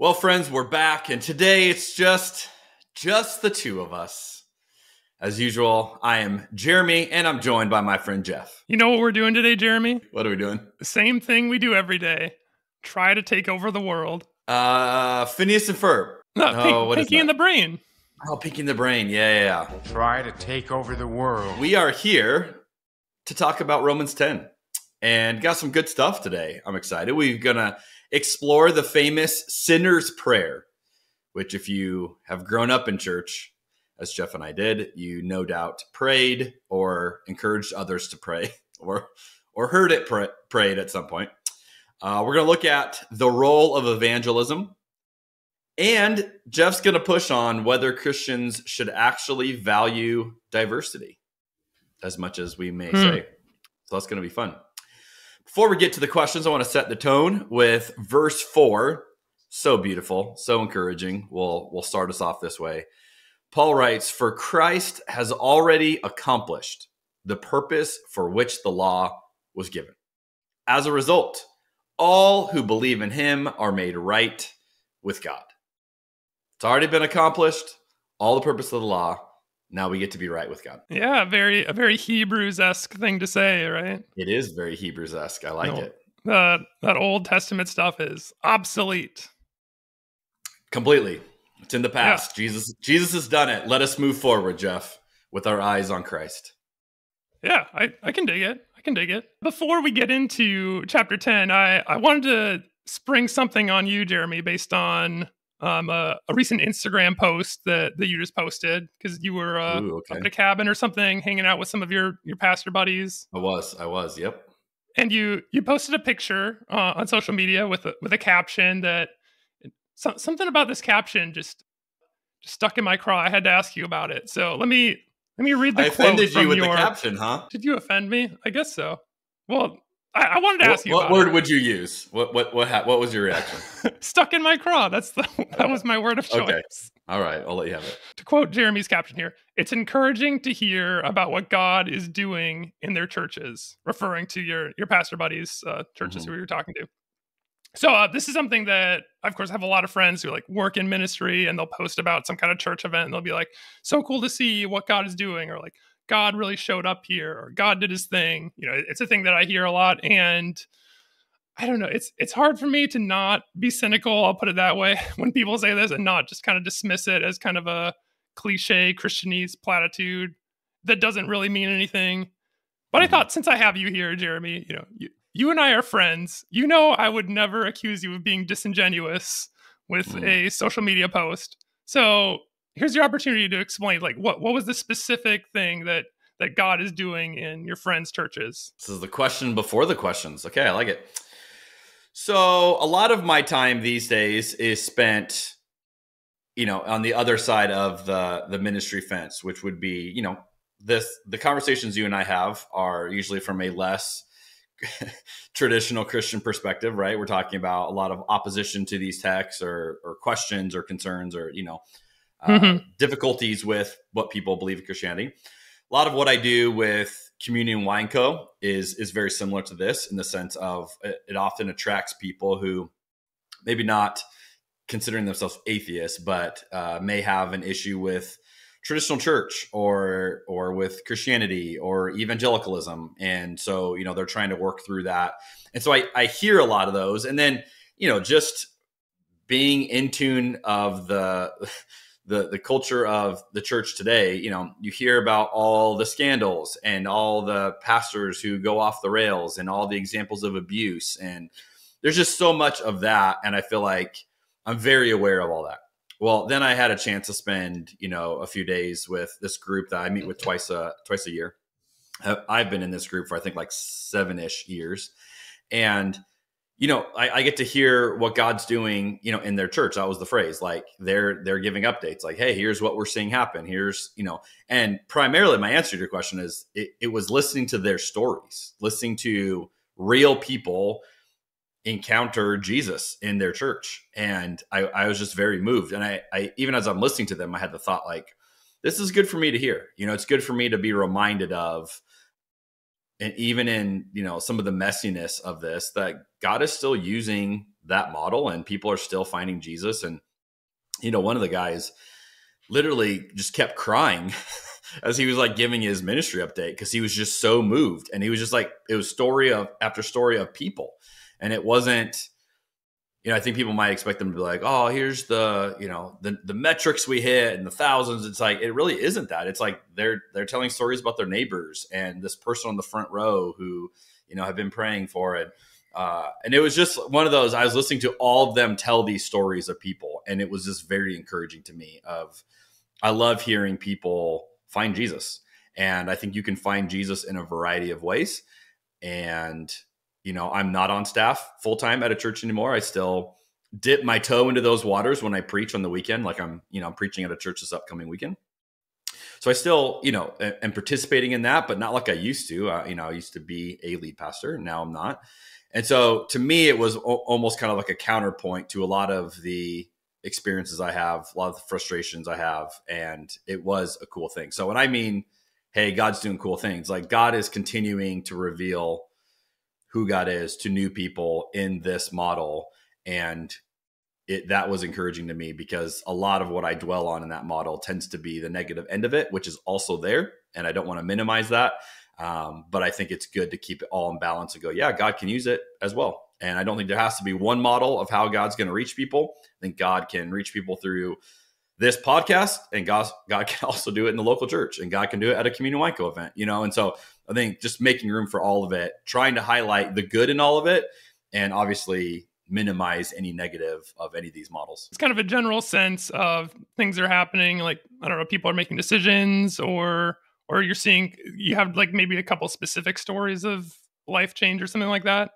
Well, friends, we're back, and today it's just the two of us. As usual, I am Jeremy, and I'm joined by my friend Jeff. You know what we're doing today, Jeremy? What are we doing? The same thing we do every day. Try to take over the world. Phineas and Ferb. Pinky and the Brain. Oh, Pinky and the Brain. Yeah. Try to take over the world. We are here to talk about Romans 10, and got some good stuff today. I'm excited. We're going to explore the famous sinner's prayer, which if you have grown up in church, as Jeff and I did, you no doubt prayed or encouraged others to pray or heard it prayed at some point. We're going to look at the role of evangelism, and Jeff's going to push on whether Christians should actually value diversity as much as we may say. So that's going to be fun. Before we get to the questions, I want to set the tone with verse 4. So beautiful, so encouraging. We'll start us off this way. Paul writes, "For Christ has already accomplished the purpose for which the law was given. As a result, all who believe in him are made right with God." It's already been accomplished, all the purpose of the law. Now we get to be right with God. Yeah, a very Hebrews-esque thing to say, right? It is very Hebrews-esque. I like it. That Old Testament stuff is obsolete. Completely. It's in the past. Yeah. Jesus has done it. Let us move forward, Jeff, with our eyes on Christ. Yeah, I can dig it. Before we get into chapter 10, I wanted to spring something on you, Jeremy, based on a recent Instagram post that you just posted, because you were up at a cabin or something, hanging out with some of your pastor buddies. I was, yep. And you posted a picture on social media with a caption that something about this caption just stuck in my craw. I had to ask you about it. So let me read the quote. I offended you with the caption, huh? Did you offend me? I guess so. Well, I wanted to ask you. What word would you use? What was your reaction? Stuck in my craw. That was my word of choice. Okay. All right, I'll let you have it. To quote Jeremy's caption here, "It's encouraging to hear about what God is doing in their churches," referring to your pastor buddies' churches who you were talking to. So this is something that, of course, I have a lot of friends who like work in ministry, and they'll post about some kind of church event, and they'll be like, "So cool to see what God is doing," or like, "God really showed up here," or "God did his thing." You know, it's a thing that I hear a lot, and I don't know. It's hard for me to not be cynical. I'll put it that way when people say this, and not just kind of dismiss it as kind of a cliche Christianese platitude that doesn't really mean anything. But I thought, since I have you here, Jeremy, you and I are friends. You know, I would never accuse you of being disingenuous with a social media post. So here's your opportunity to explain, like, what was the specific thing that God is doing in your friends' churches? This is the question before the questions. Okay, I like it. So a lot of my time these days is spent, on the other side of the ministry fence, which would be, the conversations you and I have are usually from a less traditional Christian perspective, right? We're talking about a lot of opposition to these texts or questions or concerns or, difficulties with what people believe in Christianity. A lot of what I do with Communion Wine Co. is very similar to this, in the sense of it often attracts people who maybe not considering themselves atheists, but may have an issue with traditional church or with Christianity or evangelicalism. And so, they're trying to work through that. And so I hear a lot of those. And then, just being in tune of the culture of the church today, you hear about all the scandals and all the pastors who go off the rails and all the examples of abuse. And there's just so much of that. And I feel like I'm very aware of all that. Well, then I had a chance to spend, a few days with this group that I meet with twice a year. I've been in this group for, I think, like 7-ish years. And, I get to hear what God's doing, in their church. That was the phrase. Like they're giving updates like, "Hey, here's what we're seeing happen. Here's, and primarily my answer to your question is it was listening to their stories, listening to real people encounter Jesus in their church. And I was just very moved. And I even as I'm listening to them, I had the thought, like, this is good for me to hear. It's good for me to be reminded of, and even in, some of the messiness of this, that God is still using that model, and people are still finding Jesus. And, one of the guys literally just kept crying as he was like giving his ministry update, because he was just so moved. And he was just like, it was story after story of people. And it wasn't, I think people might expect them to be like, oh, here's the metrics we hit and the thousands. It's like, it really isn't that. It's like they're telling stories about their neighbors and this person on the front row who, have been praying for it. And it was just one of those, I was listening to all of them tell these stories of people. And it was just very encouraging to me I love hearing people find Jesus. And I think you can find Jesus in a variety of ways. And, I'm not on staff full time at a church anymore. I still dip my toe into those waters when I preach on the weekend. Like I'm preaching at a church this upcoming weekend. So I still, am participating in that, but not like I used to. I used to be a lead pastor, and now I'm not. And so to me, it was almost kind of like a counterpoint to a lot of the experiences I have, a lot of the frustrations I have. And it was a cool thing. So when I mean, hey, God's doing cool things, like God is continuing to reveal who God is to new people in this model. And that was encouraging to me, because a lot of what I dwell on in that model tends to be the negative end of it, which is also there. And I don't want to minimize that. But I think it's good to keep it all in balance and go, yeah, God can use it as well. And I don't think there has to be one model of how God's going to reach people. I think God can reach people through this podcast, and God can also do it in the local church, and God can do it at a Communion Wine Co event, And so I think just making room for all of it, trying to highlight the good in all of it, and obviously minimize any negative of any of these models. It's kind of a general sense of things are happening. Like, I don't know, people are making decisions, or you have like maybe a couple specific stories of life change or something like that.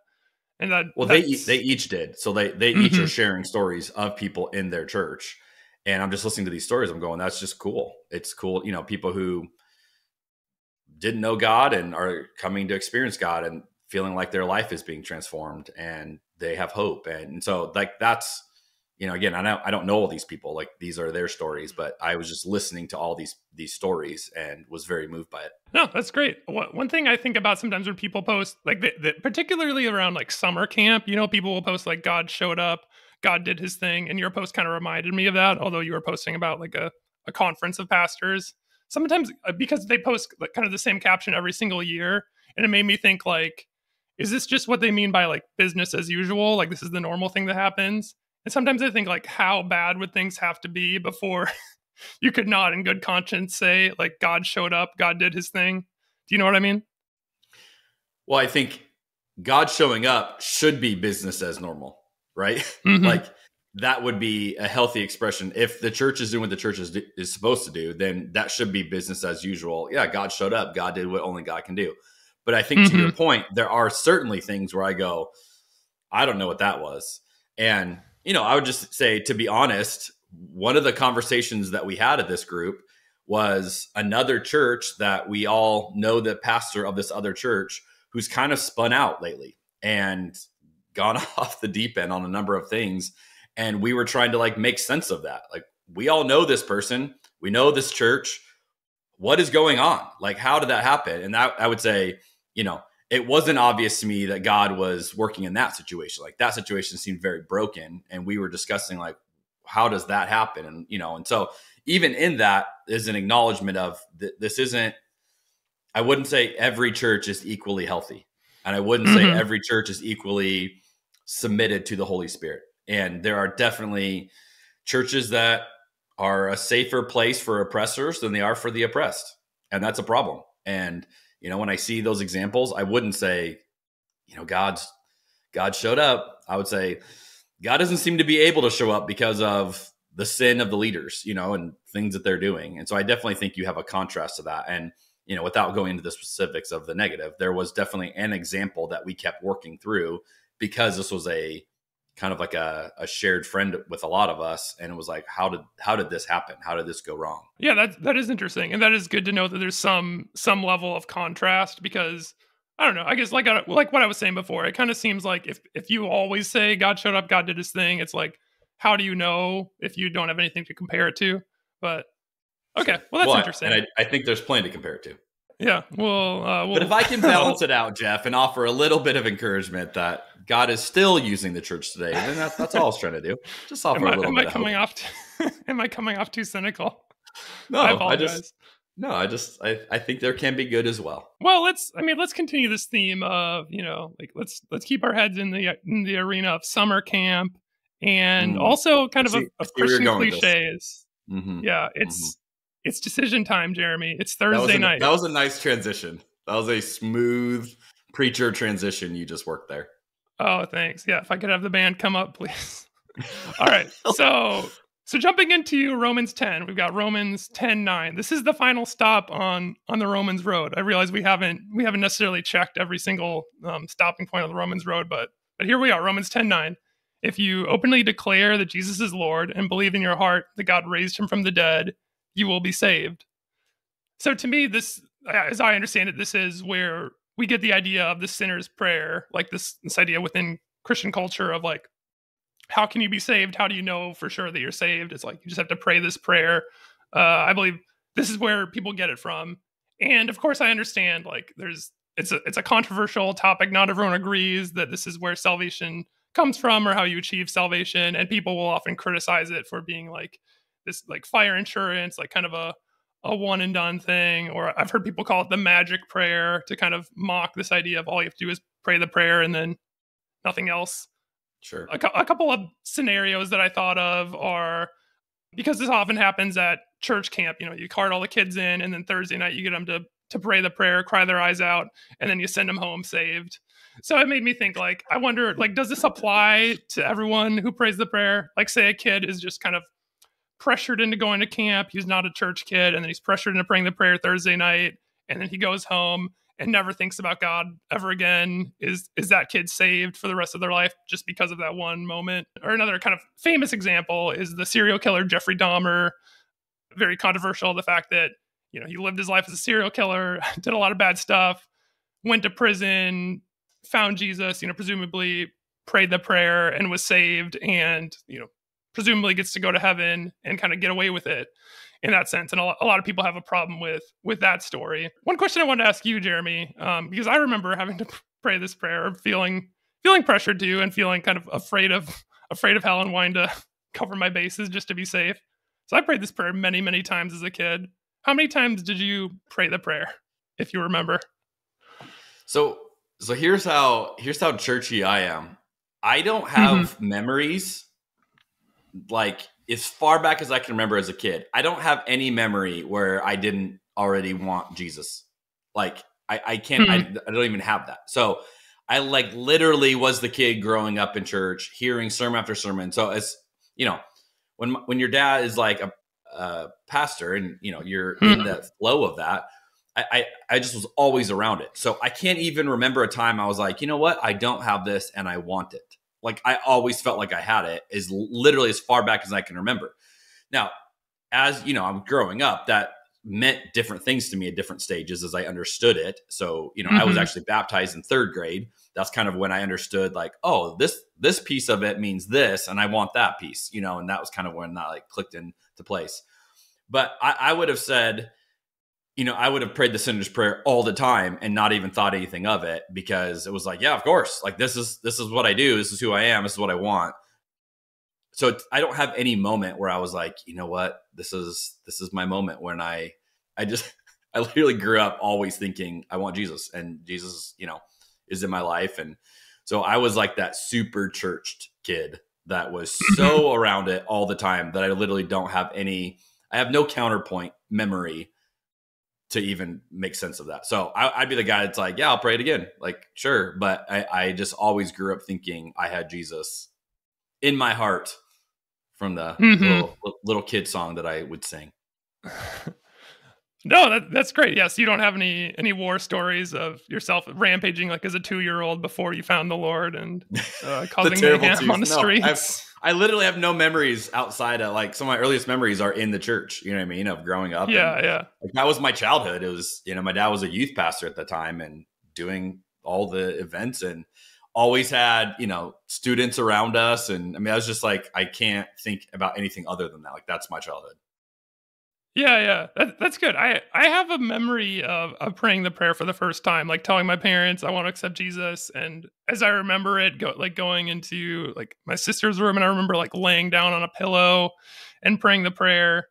And they each did. So they each are sharing stories of people in their church. And I'm just listening to these stories. I'm going, that's just cool. It's cool. People who didn't know God and are coming to experience God and feeling like their life is being transformed and they have hope. And so like, that's, again, I don't know all these people, like these are their stories, but I was just listening to all these stories and was very moved by it. No, that's great. One thing I think about sometimes when people post, like particularly around like summer camp, people will post like God showed up, God did his thing. And your post kind of reminded me of that, although you were posting about like a conference of pastors. Sometimes because they post like kind of the same caption every single year. And it made me think like, is this just what they mean by like business as usual? Like this is the normal thing that happens? And sometimes I think like, how bad would things have to be before you could not in good conscience say like God showed up, God did his thing? Do you know what I mean? Well, I think God showing up should be business as normal, right? Mm-hmm. Like that would be a healthy expression. If the church is doing what the church is supposed to do, then that should be business as usual. Yeah, God showed up. God did what only God can do. But I think to your point, there are certainly things where I go, I don't know what that was. And, I would just say, to be honest, one of the conversations that we had at this group was another church that we all know the pastor of this other church who's kind of spun out lately and gone off the deep end on a number of things. And we were trying to like make sense of that. Like, we all know this person, we know this church. What is going on? Like, how did that happen? And I would say, it wasn't obvious to me that God was working in that situation. Like that situation seemed very broken. And we were discussing like, how does that happen? And, and so even in that is an acknowledgement of this isn't, I wouldn't say every church is equally healthy. And I wouldn't say every church is equally submitted to the Holy Spirit. And there are definitely churches that are a safer place for oppressors than they are for the oppressed. And that's a problem. And, when I see those examples, I wouldn't say, God showed up. I would say God doesn't seem to be able to show up because of the sin of the leaders, and things that they're doing. And so I definitely think you have a contrast to that. And, without going into the specifics of the negative, there was definitely an example that we kept working through because this was a kind of like a shared friend with a lot of us. And it was like, how did this happen? How did this go wrong? Yeah, that is interesting. And that is good to know that there's some level of contrast, because I don't know, I guess like what I was saying before, it kind of seems like if you always say God showed up, God did his thing, it's like, how do you know if you don't have anything to compare it to? But okay, well, that's interesting. And I think there's plenty to compare it to. Yeah. But if I can balance it out, Jeff, and offer a little bit of encouragement that God is still using the church today, then that's all I was trying to do. Just offer a little bit of hope. Am I coming off too cynical? No, I apologize. I think there can be good as well. Well, let's continue this theme of, let's keep our heads in the arena of summer camp, and also kind of Christian cliches. Mm-hmm. Yeah, it's decision time, Jeremy. It's Thursday night. That was a nice transition. That was a smooth preacher transition you just worked there. Oh, thanks. Yeah, if I could have the band come up, please. All right. So jumping into Romans 10, we've got Romans 10:9. This is the final stop on the Romans road. I realize we haven't necessarily checked every single stopping point on the Romans road, but here we are, Romans 10:9. If you openly declare that Jesus is Lord and believe in your heart that God raised him from the dead, you will be saved. So to me, this, as I understand it, this is where we get the idea of the sinner's prayer, like this idea within Christian culture of like, how can you be saved? How do you know for sure that you're saved? It's like, you just have to pray this prayer. I believe this is where people get it from. And of course, I understand like it's a controversial topic. Not everyone agrees that this is where salvation comes from or how you achieve salvation. And people will often criticize it for being like this, like fire insurance, like kind of a one and done thing. Or I've heard people call it the magic prayer to kind of mock this idea of all you have to do is pray the prayer and then nothing else. Sure. A couple of scenarios that I thought of are, because this often happens at church camp, you cart all the kids in and then Thursday night you get them to pray the prayer, cry their eyes out, and then you send them home saved. So it made me think, like, I wonder, like, does this apply to everyone who prays the prayer? Like, say a kid is just kind of pressured into going to camp. He's not a church kid, and then he's pressured into praying the prayer Thursday night, and then he goes home and never thinks about God ever again. Is that kid saved for the rest of their life just because of that one moment? Or another kind of famous example is the serial killer Jeffrey Dahmer. Very controversial, the fact that, he lived his life as a serial killer, did a lot of bad stuff, went to prison, found Jesus, presumably prayed the prayer and was saved, and, presumably gets to go to heaven and kind of get away with it in that sense. And a lot of people have a problem with that story. One question I wanted to ask you, Jeremy, because I remember having to pray this prayer, feeling pressured to, and feeling kind of afraid of hell and wanting to cover my bases just to be safe. So I prayed this prayer many, many times as a kid. How many times did you pray the prayer, if you remember? So here's how churchy I am. I don't have memories like as far back as I can remember as a kid. I don't have any memory where I didn't already want Jesus. Like I can't, I don't even have that. So I like literally was the kid growing up in church, hearing sermon after sermon. So as when your dad is like a pastor and you're in the flow of that, I just was always around it. So I can't even remember a time I was like, you know what? I don't have this and I want it. Like I always felt like I had it, is literally as far back as I can remember. Now, as I'm growing up, that meant different things to me at different stages as I understood it. So, I was actually baptized in 3rd grade. That's kind of when I understood like, oh, this piece of it means this, and I want that piece, and that was kind of when that like clicked into place. But I would have said, I would have prayed the sinner's prayer all the time and not even thought anything of it, because it was like, yeah, of course, like this is what I do. This is who I am. This is what I want. So I don't have any moment where I was like, you know what, this is my moment when I literally grew up always thinking I want Jesus, and Jesus, is in my life. And so I was like that super churched kid that was so around it all the time that I literally don't have I have no counterpoint memory to even make sense of that. So I'd be the guy that's like, yeah, I'll pray it again. Like, sure. But I just always grew up thinking I had Jesus in my heart from the little kid song that I would sing. No, that's great. Yes, you don't have any war stories of yourself rampaging like as a 2-year-old before you found the Lord and causing mayhem on the streets. I literally have no memories outside of like some of my earliest memories are in the church. You know what I mean? Of growing up. Yeah. Like, that was my childhood. It was, my dad was a youth pastor at the time and doing all the events and always had, students around us. And I mean, I was just like, I can't think about anything other than that. Like, that's my childhood. Yeah. That's good. I have a memory of praying the prayer for the first time, like telling my parents I want to accept Jesus. And as I remember it, going into like my sister's room, and I remember like laying down on a pillow and praying the prayer.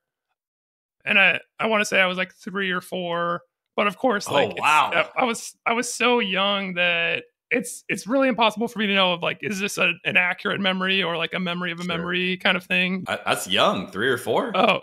And I want to say I was like 3 or 4, but of course, Oh, like wow. I was so young that it's really impossible for me to know of like, is this an accurate memory or like a memory of a Sure. memory kind of thing. That's young, 3 or 4. Oh,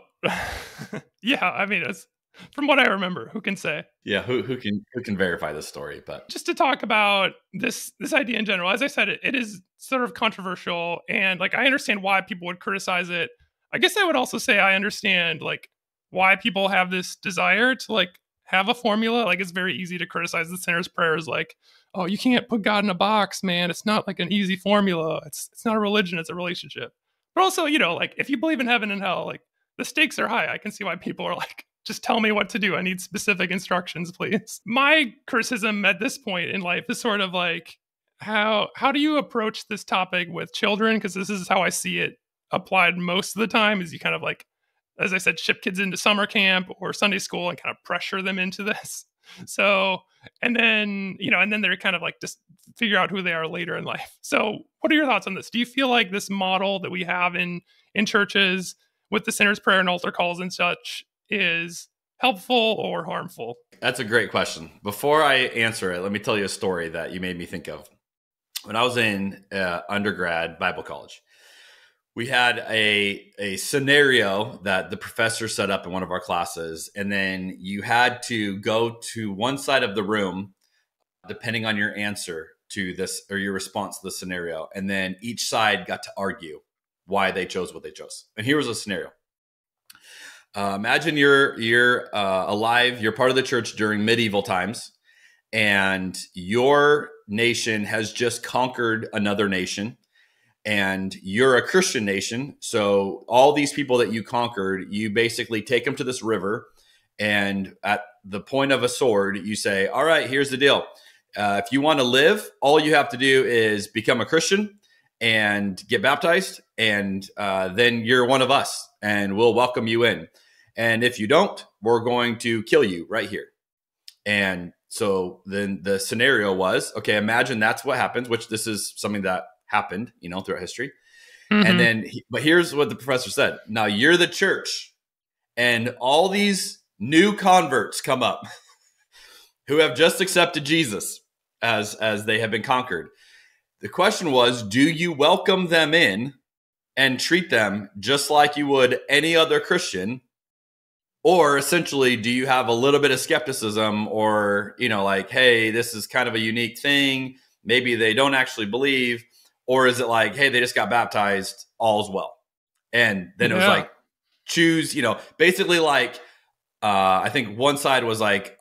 yeah. I mean, it's from what I remember. Who can say? Yeah, who can verify this story? But Just to talk about this idea in general, as I said, it is sort of controversial, and like I understand why people would criticize it. I guess I would also say I understand like why people have this desire to like have a formula. Like it's very easy to criticize the sinner's prayers, like, oh, you can't put God in a box, man. It's not like an easy formula. It's not a religion. It's a relationship. But also, like if you believe in heaven and hell, like the stakes are high. I can see why people are like, just tell me what to do. I need specific instructions, please. My criticism at this point in life is sort of like, how do you approach this topic with children? Because this is how I see it applied most of the time, is you kind of like, as I said, ship kids into summer camp or Sunday school and kind of pressure them into this. So, and then they're kind of like just figure out who they are later in life. So what are your thoughts on this? Do you feel like this model that we have in churches with the sinner's prayer and altar calls and such is helpful or harmful? that's a great question. Before I answer it, let me tell you a story that you made me think of. When I was in undergrad Bible college, we had a scenario that the professor set up in one of our classes, and then you had to go to one side of the room, depending on your answer to this or your response to the scenario, and then each side got to argue why they chose what they chose. And here was a scenario. Imagine you're alive, you're part of the church during medieval times, and your nation has just conquered another nation. And you're a Christian nation. So all these people that you conquered, you basically take them to this river. And at the point of a sword, you say, all right, here's the deal. If you want to live, all you have to do is become a Christian and get baptized. And then you're one of us and we'll welcome you in. And if you don't, we're going to kill you right here. And so then the scenario was, okay, imagine that's what happens, which this is something that happened, throughout history. Mm-hmm. And then, but here's what the professor said. Now you're the church and all these new converts come up who have just accepted Jesus as they have been conquered. The question was, do you welcome them in and treat them just like you would any other Christian? Or essentially, do you have a little bit of skepticism or, like, hey, this is kind of a unique thing. Maybe they don't actually believe. Or is it like, hey, they just got baptized, all's well? And then it was like, choose, basically like, I think one side was like,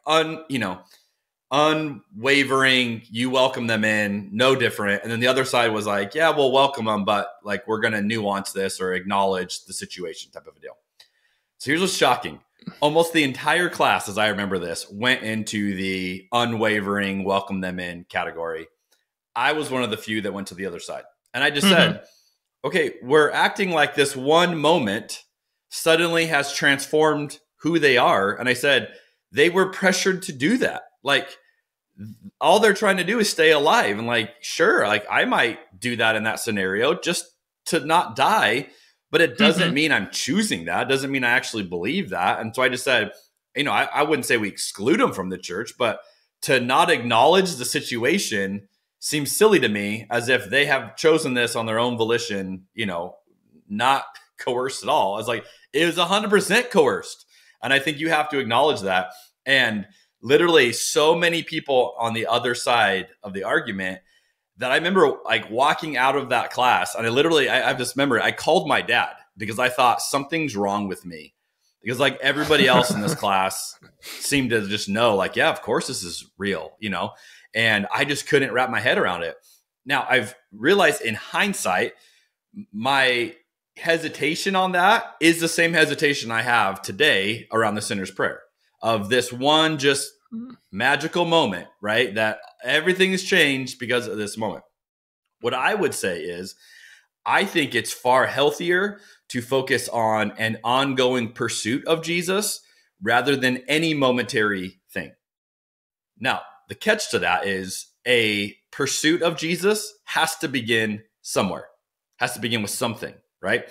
unwavering, you welcome them in, no different. And then the other side was like, yeah, we'll welcome them, but like, we're going to nuance this or acknowledge the situation type of a deal. So here's what's shocking. Almost the entire class, as I remember this, went into the unwavering, welcome them in category. I was one of the few that went to the other side. And I just said, okay, we're acting like this one moment suddenly has transformed who they are. And I said, they were pressured to do that. Like, all they're trying to do is stay alive. And like, sure, like I might do that in that scenario just to not die. But it doesn't mean I'm choosing that. It doesn't mean I actually believe that. And so I just said, I wouldn't say we exclude them from the church, but to not acknowledge the situation seems silly to me, as if they have chosen this on their own volition, not coerced at all. I was like, it was 100% coerced. And I think you have to acknowledge that. And literally so many people on the other side of the argument that I remember like walking out of that class, and I have this memory, I called my dad because I thought something's wrong with me. Because like everybody else in this class seemed to just know, like, yeah, of course this is real, and I just couldn't wrap my head around it. Now I've realized in hindsight, my hesitation on that is the same hesitation I have today around the sinner's prayer, of this one just magical moment, right? That everything has changed because of this moment. What I would say is, I think it's far healthier to focus on an ongoing pursuit of Jesus rather than any momentary thing. Now, the catch to that is a pursuit of Jesus has to begin somewhere, has to begin with something, right?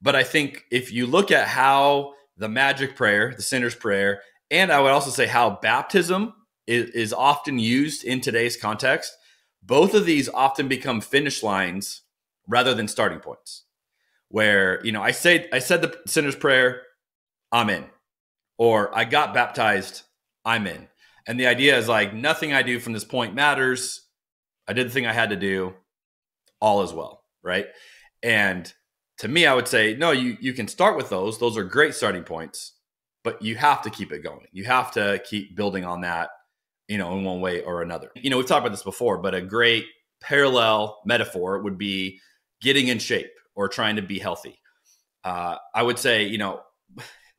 But I think if you look at how the magic prayer, the sinner's prayer, and I would also say how baptism is often used in today's context, both of these often become finish lines rather than starting points. Where, I said the sinner's prayer, I'm in. Or I got baptized, I'm in. And the idea is like, nothing I do from this point matters. I did the thing I had to do. All is well, right? And to me, I would say, no, you can start with those. Those are great starting points, but you have to keep it going. You have to keep building on that, in one way or another. We've talked about this before, but a great parallel metaphor would be getting in shape or trying to be healthy. I would say,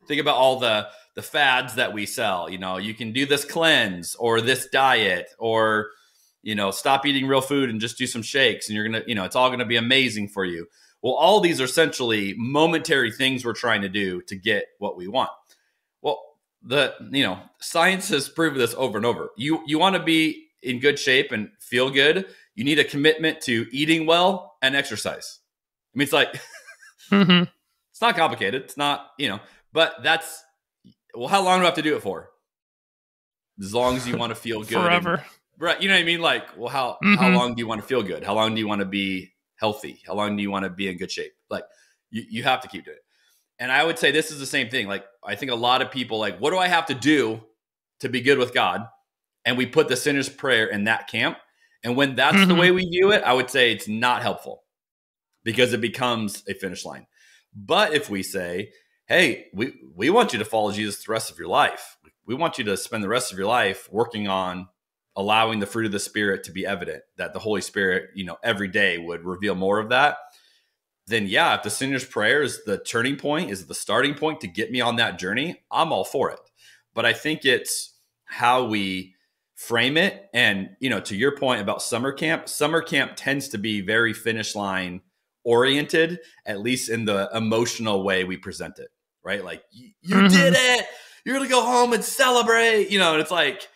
think about all the fads that we sell. You can do this cleanse or this diet or, stop eating real food and just do some shakes and you're going to, it's all going to be amazing for you. Well, all these are essentially momentary things we're trying to do to get what we want. Well, science has proven this over and over. You want to be in good shape and feel good. You need a commitment to eating well and exercise. I mean, it's like, It's not complicated. It's not, but that's, well, how long do I have to do it for? As long as you want to feel good. Forever. Right. You know what I mean? Like, well, how long do you want to feel good? How long do you want to be healthy? How long do you want to be in good shape? Like, you have to keep doing it. And I would say this is the same thing. Like, I think a lot of people like, what do I have to do to be good with God? And we put the sinner's prayer in that camp. And when that's the way we view it, I would say it's not helpful because it becomes a finish line. But if we say, hey, we want you to follow Jesus the rest of your life. We want you to spend the rest of your life working on allowing the fruit of the Spirit to be evident, that the Holy Spirit, every day would reveal more of that. Then yeah, if the sinner's prayer is the turning point, is the starting point to get me on that journey, I'm all for it. But I think it's how we frame it. And, to your point about summer camp tends to be very finish line oriented, at least in the emotional way we present it, right? Like, you did it. You're going to go home and celebrate, and it's like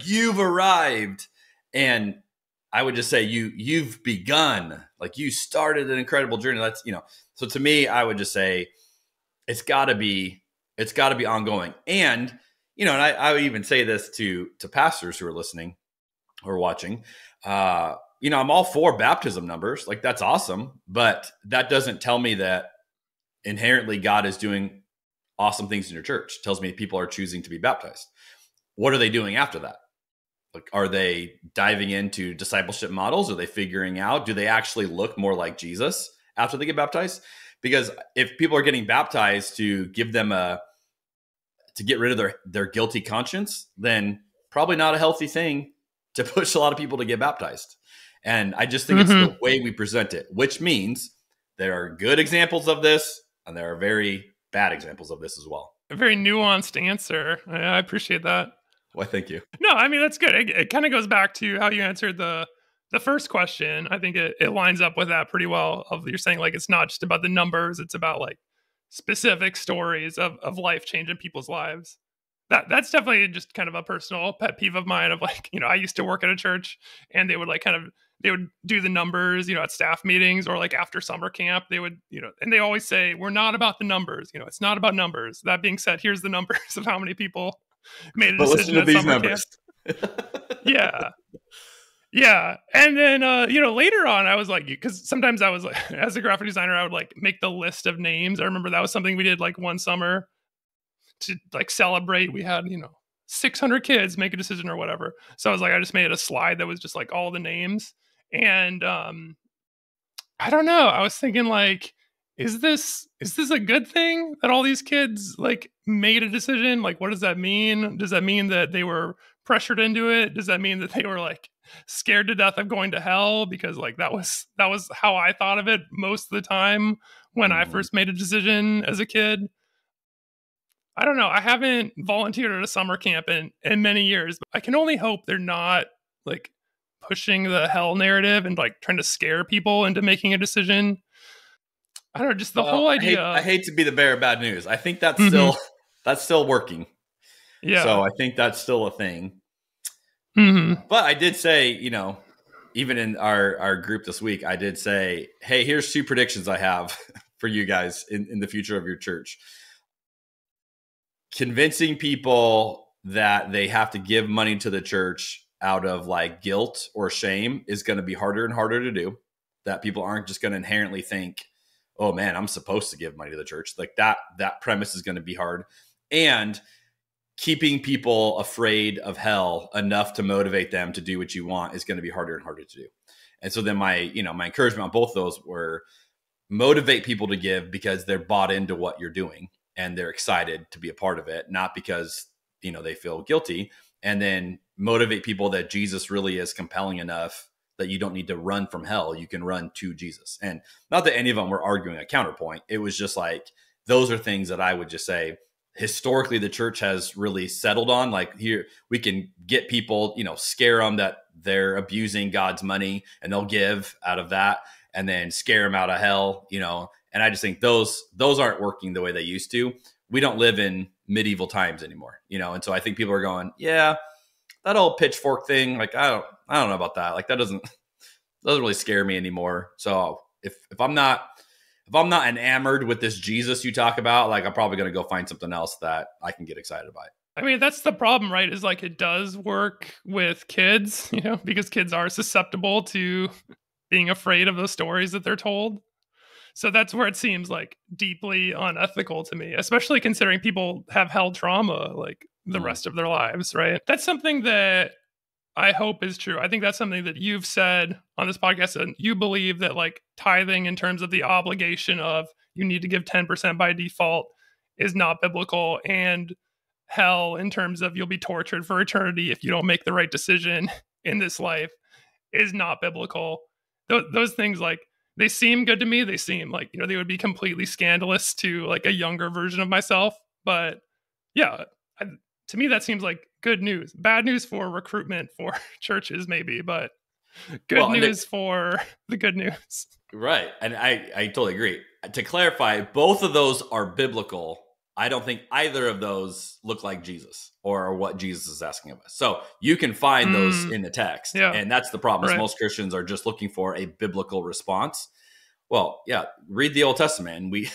you've arrived. And I would just say you've begun, like you started an incredible journey. That's, so to me, I would just say it's gotta be ongoing. And, and I would even say this to pastors who are listening or watching, I'm all for baptism numbers. Like, that's awesome. But that doesn't tell me that inherently God is doing awesome things in your church. It tells me people are choosing to be baptized. What are they doing after that? Like, are they diving into discipleship models? Are they figuring out, do they actually look more like Jesus after they get baptized? Because if people are getting baptized to give them to get rid of their guilty conscience, then probably not a healthy thing to push a lot of people to get baptized. And I just think it's the way we present it, which means there are good examples of this and there are very bad examples of this as well. A very nuanced answer. I appreciate that. Well, thank you. No, I mean, that's good. It kind of goes back to how you answered the first question. I think it lines up with that pretty well. You're saying like, it's not just about the numbers. It's about like specific stories of life changing people's lives. That's definitely just kind of a personal pet peeve of mine of like, I used to work at a church and they would like they would do the numbers, at staff meetings or like after summer camp, they would, and they always say, we're not about the numbers, it's not about numbers. That being said, here's the numbers of how many people made a decision at summer camp. Yeah. Yeah. And then, later on I was like, because sometimes I was like, as a graphic designer, I would like make the list of names. I remember that was something we did like one summer to like celebrate. We had, 600 kids make a decision or whatever. So I was like, I just made a slide that was just like all the names. And I don't know. I was thinking like, is this a good thing that all these kids like made a decision? Like, what does that mean? Does that mean that they were pressured into it? Does that mean that they were like scared to death of going to hell? Because like that was how I thought of it most of the time when I first made a decision as a kid. I don't know. I haven't volunteered at a summer camp in many years, but I can only hope they're not like pushing the hell narrative and like trying to scare people into making a decision. I don't know, just the whole idea. I hate to be the bearer of bad news. I think that's still working. Yeah. So I think that's still a thing. But I did say, even in our group this week, I did say, hey, here's 2 predictions I have for you guys in the future of your church. Convincing people that they have to give money to the church out of like guilt or shame is going to be harder and harder to do. That people aren't just going to inherently think, oh man, I'm supposed to give money to the church. Like that premise is going to be hard. And keeping people afraid of hell enough to motivate them to do what you want is going to be harder and harder to do. And so then my encouragement on both of those were motivate people to give because they're bought into what you're doing and they're excited to be a part of it, not because, they feel guilty. And then motivate people that Jesus really is compelling enough that you don't need to run from hell. You can run to Jesus. And not that any of them were arguing a counterpoint. It was just like, those are things that I would just say, historically, the church has really settled on. Like here, we can get people, scare them that they're abusing God's money and they'll give out of that and then scare them out of hell, and I just think those aren't working the way they used to. We don't live in medieval times anymore, and so I think people are going, yeah, that old pitchfork thing. Like, I don't know about that. Like that doesn't really scare me anymore. So if I'm not enamored with this Jesus you talk about, like I'm probably going to go find something else that I can get excited by. I mean, that's the problem, right? Is like it does work with kids, because kids are susceptible to being afraid of the stories that they're told. So that's where it seems like deeply unethical to me, especially considering people have hell trauma like the rest of their lives, right? That's something that I hope is true. I think that's something that you've said on this podcast, and you believe that like tithing in terms of the obligation of you need to give 10% by default is not biblical, and hell in terms of you'll be tortured for eternity if you don't make the right decision in this life is not biblical. Those things, like, they seem good to me. They seem like, they would be completely scandalous to like a younger version of myself. But yeah, to me, that seems like good news. Bad news for recruitment for churches, maybe, but good news for the good news. Right. And I totally agree. To clarify, both of those are biblical. I don't think either of those look like Jesus or what Jesus is asking of us. So you can find those in the text. Yeah. And that's the problem. Right. Most Christians are just looking for a biblical response. Well, yeah, read the Old Testament. And we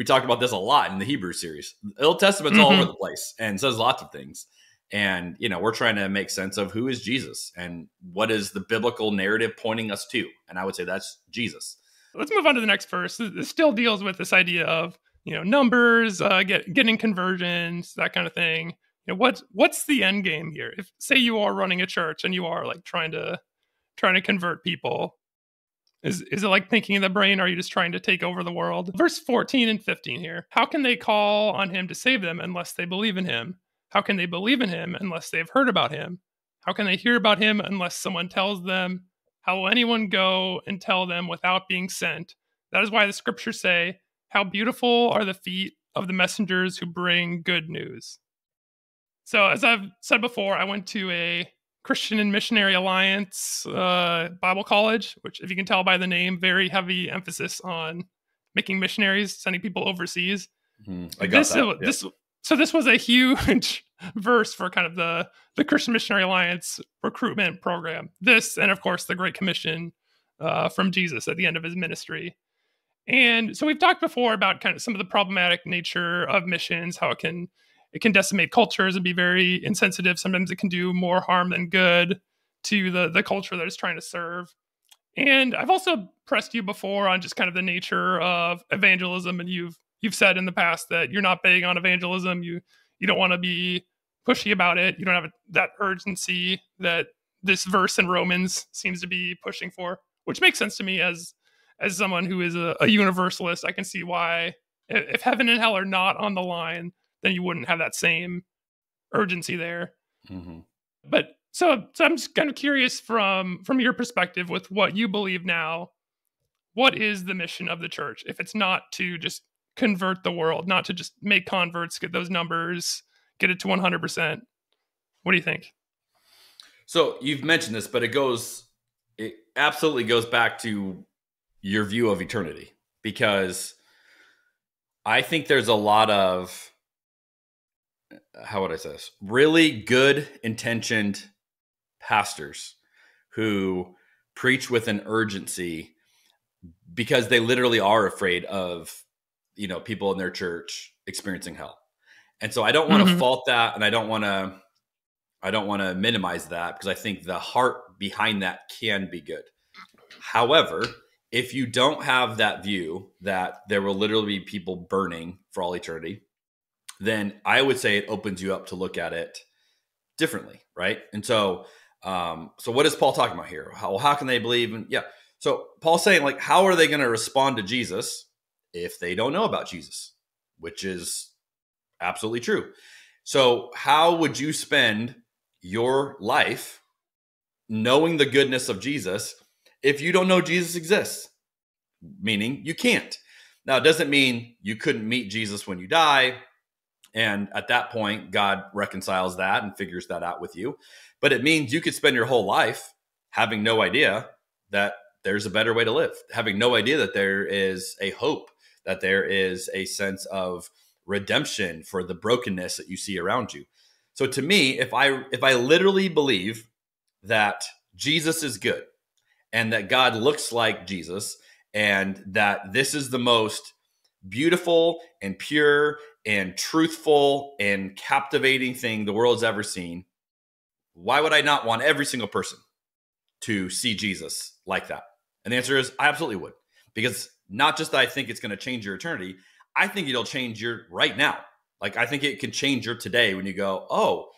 talked about this a lot in the Hebrew series. The Old Testament's all over the place and says lots of things. And, we're trying to make sense of who is Jesus and what is the biblical narrative pointing us to. And I would say that's Jesus. Let's move on to the next verse. This still deals with this idea of, numbers, getting conversions, that kind of thing. What's the end game here? If say you are running a church and you are like trying to convert people, is it like thinking in the brain? Or are you just trying to take over the world? Verse 14 and 15 here. How can they call on him to save them unless they believe in him? How can they believe in him unless they've heard about him? How can they hear about him unless someone tells them? How will anyone go and tell them without being sent? That is why the scriptures say, how beautiful are the feet of the messengers who bring good news. So as I've said before, I went to a Christian and Missionary Alliance Bible college, which, if you can tell by the name, very heavy emphasis on making missionaries, sending people overseas. I got that. This was a huge verse for kind of the Christian Missionary Alliance recruitment program. This, and of course, the Great Commission from Jesus at the end of his ministry. And so we've talked before about kind of some of the problematic nature of missions, how it can decimate cultures and be very insensitive. Sometimes it can do more harm than good to the culture that it's trying to serve. And I've also pressed you before on just kind of the nature of evangelism, and you've said in the past that you're not big on evangelism. You don't want to be pushy about it. You don't have that urgency that this verse in Romans seems to be pushing for, which makes sense to me as someone who is a universalist. I can see why, if heaven and hell are not on the line, then you wouldn't have that same urgency there. But so I'm just kind of curious from your perspective, with what you believe now, what is the mission of the church? If it's not to just convert the world, not to just make converts, get those numbers, get it to 100%. What do you think? So you've mentioned this, but it absolutely goes back to your view of eternity, because I think there's a lot of, how would I say this? Really good intentioned pastors who preach with an urgency because they literally are afraid of, people in their church experiencing hell. And so I don't want to fault that. And I don't want to minimize that, because I think the heart behind that can be good. However, if you don't have that view that there will literally be people burning for all eternity, then I would say it opens you up to look at it differently, right? And so, so what is Paul talking about here? How can they believe? So Paul's saying, like, how are they going to respond to Jesus if they don't know about Jesus? Which is absolutely true. So how would you spend your life knowing the goodness of Jesus if you don't know Jesus exists? Meaning you can't. Now, it doesn't mean you couldn't meet Jesus when you die, and at that point, God reconciles that and figures that out with you. But it means you could spend your whole life having no idea that there's a better way to live, having no idea that there is a hope, that there is a sense of redemption for the brokenness that you see around you. So to me, if I literally believe that Jesus is good and that God looks like Jesus and that this is the most beautiful and pure and truthful and captivating thing the world's ever seen, why would I not want every single person to see Jesus like that? And the answer is I absolutely would. Because not just that I think it's going to change your eternity, I think it'll change your right now. Like, I think it can change your today when you go, oh,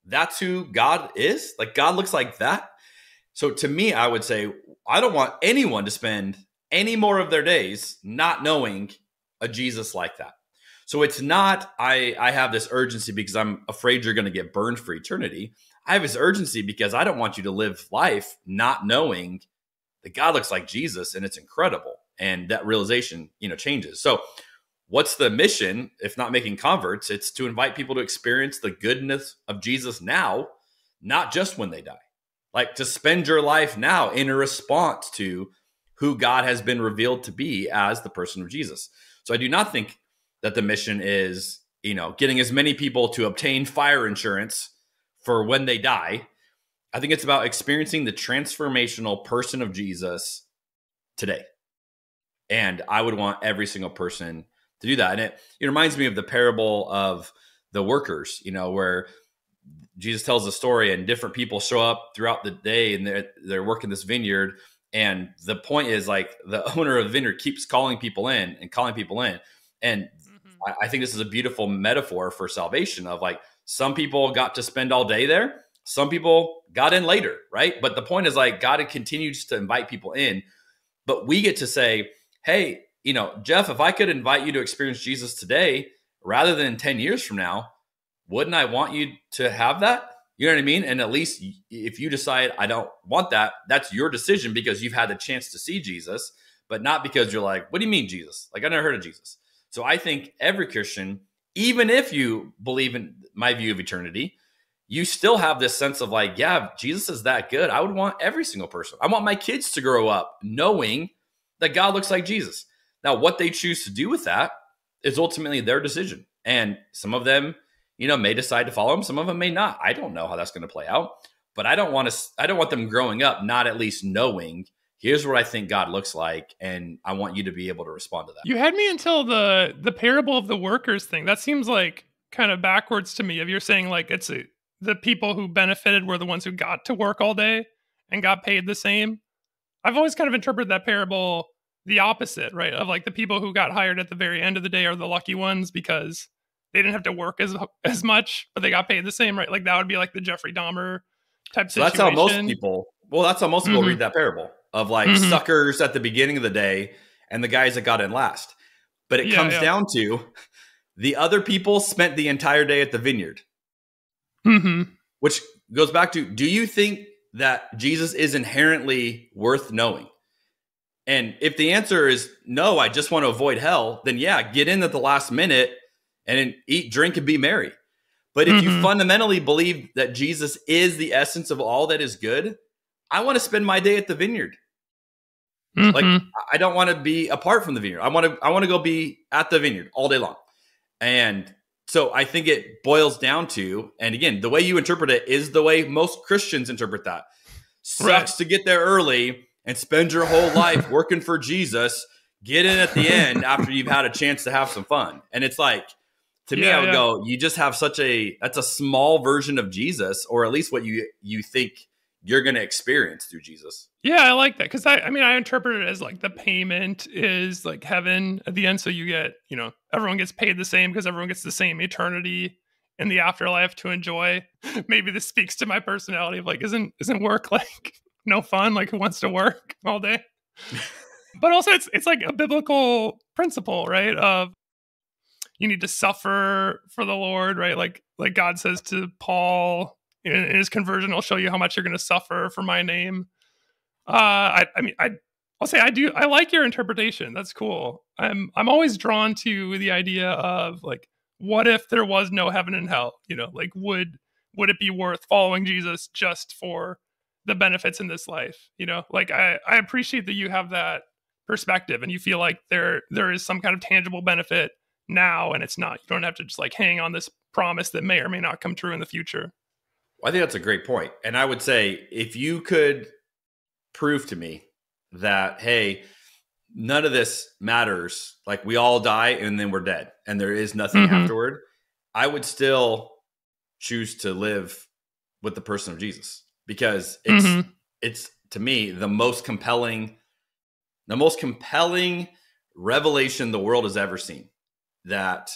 that's who God is? Like, God looks like that? So to me, I would say I don't want anyone to spend any more of their days not knowing a Jesus like that. So it's not I have this urgency because I'm afraid you're going to get burned for eternity. I have this urgency because I don't want you to live life not knowing that God looks like Jesus, and it's incredible. And that realization, changes. So what's the mission? If not making converts, it's to invite people to experience the goodness of Jesus now, not just when they die. Like, to spend your life now in a response to who God has been revealed to be as the person of Jesus. So I do not think that the mission is, getting as many people to obtain fire insurance for when they die. I think it's about experiencing the transformational person of Jesus today. And I would want every single person to do that. And it reminds me of the parable of the workers, where Jesus tells the story and different people show up throughout the day and they're working this vineyard. And the point is, like, the owner of the vineyard keeps calling people in. And I think this is a beautiful metaphor for salvation of, like, some people got to spend all day there. Some people got in later, right? But the point is, like, God continues to invite people in, but we get to say, hey, Jeff, if I could invite you to experience Jesus today rather than 10 years from now, wouldn't I want you to have that? You know what I mean? And at least if you decide I don't want that, that's your decision because you've had the chance to see Jesus, but not because you're like, what do you mean Jesus? Like, I never heard of Jesus. So I think every Christian, even if you believe in my view of eternity, you still have this sense of, like, yeah, Jesus is that good. I would want every single person. I want my kids to grow up knowing that God looks like Jesus. Now, what they choose to do with that is ultimately their decision. And some of them, may decide to follow him. Some of them may not. I don't know how that's going to play out, but I don't want them growing up not at least knowing, here's what I think God looks like, and I want you to be able to respond to that. You had me until the parable of the workers thing. That seems like kind of backwards to me. If you're saying, like, the people who benefited were the ones who got to work all day and got paid the same. I've always kind of interpreted that parable the opposite, right? Of, like, the people who got hired at the very end of the day are the lucky ones because they didn't have to work as much, but they got paid the same, right? Like, that would be like the Jeffrey Dahmer type situation. That's how most people read that parable of, like, suckers at the beginning of the day and the guys that got in last. But it comes down to the other people spent the entire day at the vineyard. Which goes back to, do you think that Jesus is inherently worth knowing? And if the answer is no, I just want to avoid hell, then yeah, get in at the last minute and eat, drink, and be merry. But if you fundamentally believe that Jesus is the essence of all that is good, I want to spend my day at the vineyard. Like, I don't want to be apart from the vineyard. I want to go be at the vineyard all day long. And so I think it boils down to, and again, the way you interpret it is the way most Christians interpret that. Sucks to get there early and spend your whole life working for Jesus. Get in at the end after you've had a chance to have some fun. And it's like, to me, I would go, you just have that's a small version of Jesus, or at least what you think you're going to experience through Jesus. Yeah, I like that. Because I interpret it as like the payment is like heaven at the end. So you get, everyone gets paid the same because everyone gets the same eternity in the afterlife to enjoy. Maybe this speaks to my personality of like, isn't work like no fun? Like, who wants to work all day? But also it's like a biblical principle, right? Of you need to suffer for the Lord, right? Like God says to Paul in his conversion, I'll show you how much you're going to suffer for my name. I'll say I like your interpretation. That's cool. I'm always drawn to the idea of like, what if there was no heaven and hell? Like would it be worth following Jesus just for the benefits in this life? Like I appreciate that you have that perspective and you feel like there is some kind of tangible benefit now, and it's not, you don't have to just like hang on this promise that may or may not come true in the future. Well, I think that's a great point. And I would say, if you could prove to me that, hey, none of this matters, like we all die and then we're dead and there is nothing afterward, I would still choose to live with the person of Jesus, because it's to me the most compelling revelation the world has ever seen. That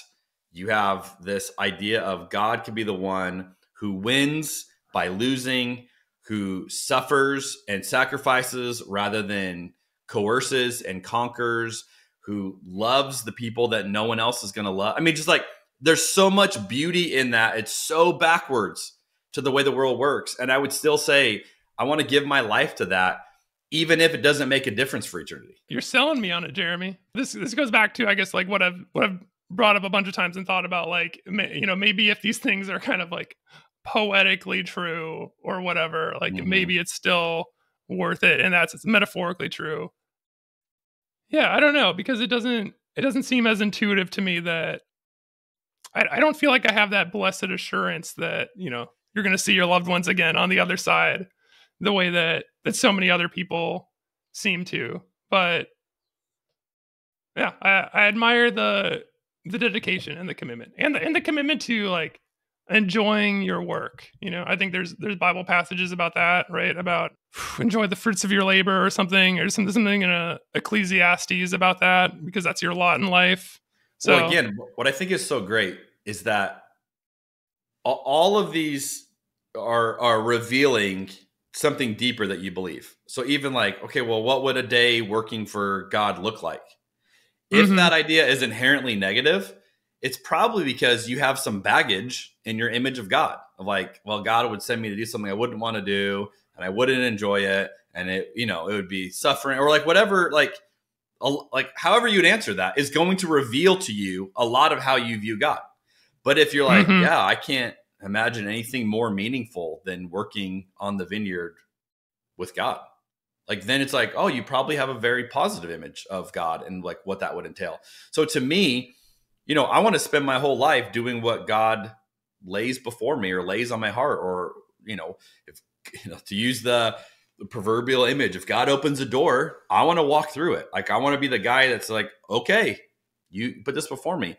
you have this idea of God could be the one who wins by losing, who suffers and sacrifices rather than coerces and conquers, who loves the people that no one else is going to love. I mean, just like there's so much beauty in that. It's so backwards to the way the world works. And I would still say, I want to give my life to that, even if it doesn't make a difference for eternity. You're selling me on it, Jeremy. This goes back to, I guess, like what I've brought up a bunch of times and thought about, like, maybe if these things are kind of like poetically true or whatever, like maybe it's still worth it. And it's metaphorically true. Yeah, I don't know, because it doesn't seem as intuitive to me that I don't feel like I have that blessed assurance that, you're going to see your loved ones again on the other side the way that so many other people seem to. But yeah, I admire the dedication and the commitment and the commitment to like enjoying your work. I think there's Bible passages about that, right? About enjoy the fruits of your labor or something, or something in Ecclesiastes about that, because that's your lot in life. So well, again, what I think is so great is that all of these are revealing something deeper that you believe. So even like, okay, well, what would a day working for God look like? If that idea is inherently negative, it's probably because you have some baggage in your image of God, of like, well, God would send me to do something I wouldn't want to do, and I wouldn't enjoy it, and it would be suffering, or like whatever, like however you'd answer that is going to reveal to you a lot of how you view God. But if you're like, yeah, I can't imagine anything more meaningful than working on the vineyard with God, like then it's like, oh, you probably have a very positive image of God and like what that would entail. So to me, I want to spend my whole life doing what God lays before me or lays on my heart, or, to use the proverbial image, if God opens a door, I want to walk through it. Like I want to be the guy that's like, okay, you put this before me.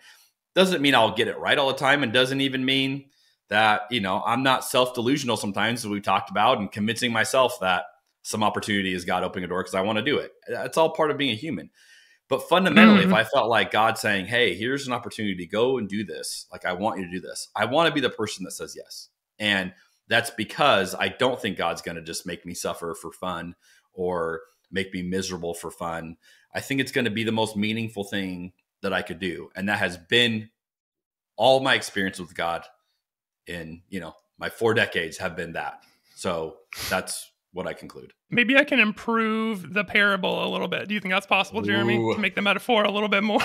Doesn't mean I'll get it right all the time, and doesn't even mean that, I'm not self-delusional sometimes, as we talked about, and convincing myself that some opportunity is God opening a door because I want to do it. That's all part of being a human. But fundamentally, if I felt like God saying, hey, here's an opportunity to go and do this, like I want you to do this, I want to be the person that says yes. And that's because I don't think God's going to just make me suffer for fun or make me miserable for fun. I think it's going to be the most meaningful thing that I could do. And that has been all my experience with God in, my 4 decades have been that. So that's what I conclude. Maybe I can improve the parable a little bit. Do you think that's possible, Jeremy? To make the metaphor a little bit more?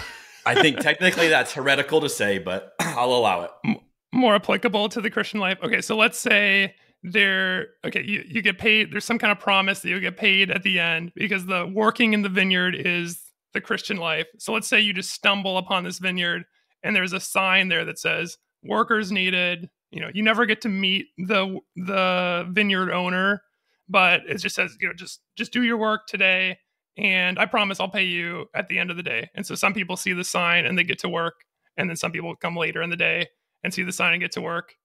I think technically that's heretical to say, but I'll allow it. More applicable to the Christian life. Okay, so let's say you get paid. There's some kind of promise that you'll get paid at the end because the working in the vineyard is the Christian life. So let's say you just stumble upon this vineyard and there's a sign there that says workers needed. You never get to meet the vineyard owner, but it just says, just do your work today, and I promise I'll pay you at the end of the day. And so some people see the sign and they get to work, and then some people come later in the day and see the sign and get to work.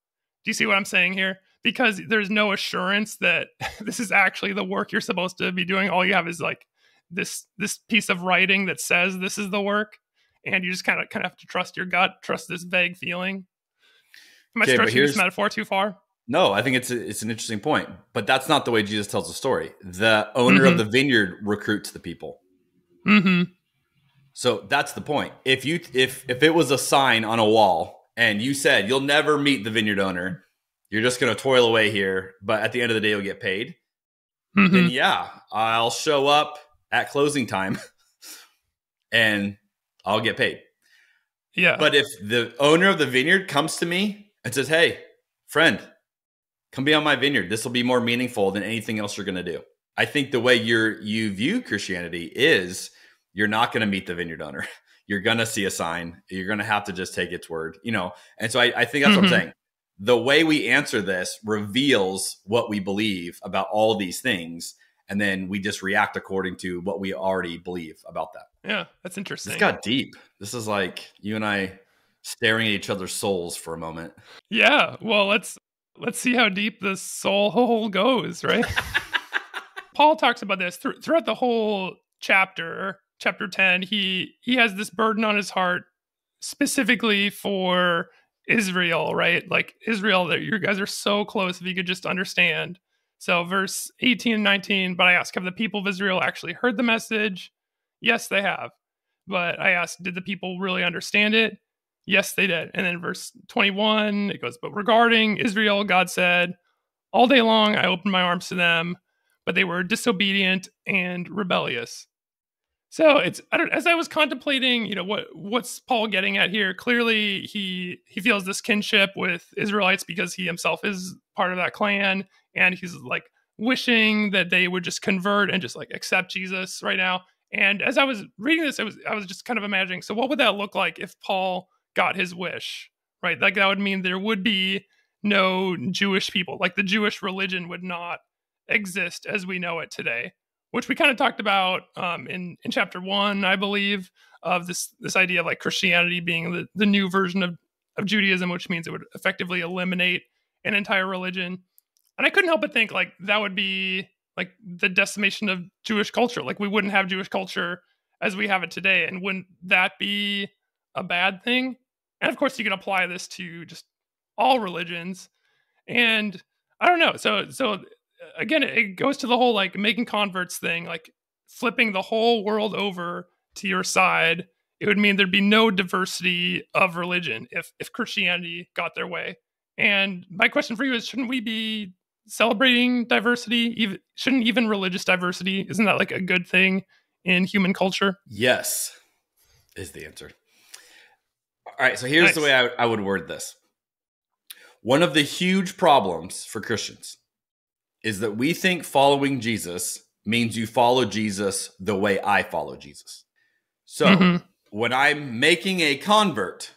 Do you see what I'm saying here? Because there's no assurance that this is actually the work you're supposed to be doing. All you have is like this piece of writing that says this is the work, and you just kind of have to trust your gut, trust this vague feeling. Am I stretching this metaphor too far? No, I think it's an interesting point, but that's not the way Jesus tells the story. The owner of the vineyard recruits the people. Mm-hmm. So that's the point. If it was a sign on a wall and you said you'll never meet the vineyard owner, you're just going to toil away here, but at the end of the day you'll get paid. Mm-hmm. Then yeah, I'll show up at closing time and I'll get paid. Yeah. But if the owner of the vineyard comes to me and says, "Hey, friend, come be on my vineyard. This will be more meaningful than anything else you're going to do." I think the way you view Christianity is you're not going to meet the vineyard owner. You're going to see a sign. You're going to have to just take its word, And so I think that's what I'm saying. The way we answer this reveals what we believe about all these things. And then we just react according to what we already believe about that. Yeah, that's interesting. This got deep. This is like you and I staring at each other's souls for a moment. Yeah. Well, let's see how deep the soul hole goes, right? Paul talks about this throughout the whole chapter 10. He has this burden on his heart specifically for Israel, right? Like Israel, that you guys are so close if you could just understand. So verse 18 and 19, but I ask, have the people of Israel actually heard the message? Yes, they have. But I asked, did the people really understand it? Yes, they did. And then verse 21, it goes, but regarding Israel, God said, all day long I opened my arms to them, but they were disobedient and rebellious. So as I was contemplating, what's Paul getting at here? Clearly, he feels this kinship with Israelites because he himself is part of that clan, and he's like wishing that they would just convert and just like accept Jesus right now. And as I was reading this, I was just kind of imagining, so what would that look like if Paul got his wish, right? Like that would mean there would be no Jewish people, like the Jewish religion would not exist as we know it today, which we kind of talked about in chapter 1, I believe, of this idea of like Christianity being the new version of Judaism, which means it would effectively eliminate an entire religion. And I couldn't help but think like that would be like the decimation of Jewish culture. Like we wouldn't have Jewish culture as we have it today. And wouldn't that be a bad thing? And of course you can apply this to just all religions. And I don't know. So again, it goes to the whole like making converts thing, like flipping the whole world over to your side. It would mean there'd be no diversity of religion if Christianity got their way. And my question for you is, shouldn't we be celebrating diversity? Shouldn't even religious diversity, isn't that like a good thing in human culture? Yes, is the answer. All right, so here's the way I would word this. One of the huge problems for Christians is that we think following Jesus means you follow Jesus the way I follow Jesus. So when I'm making a convert,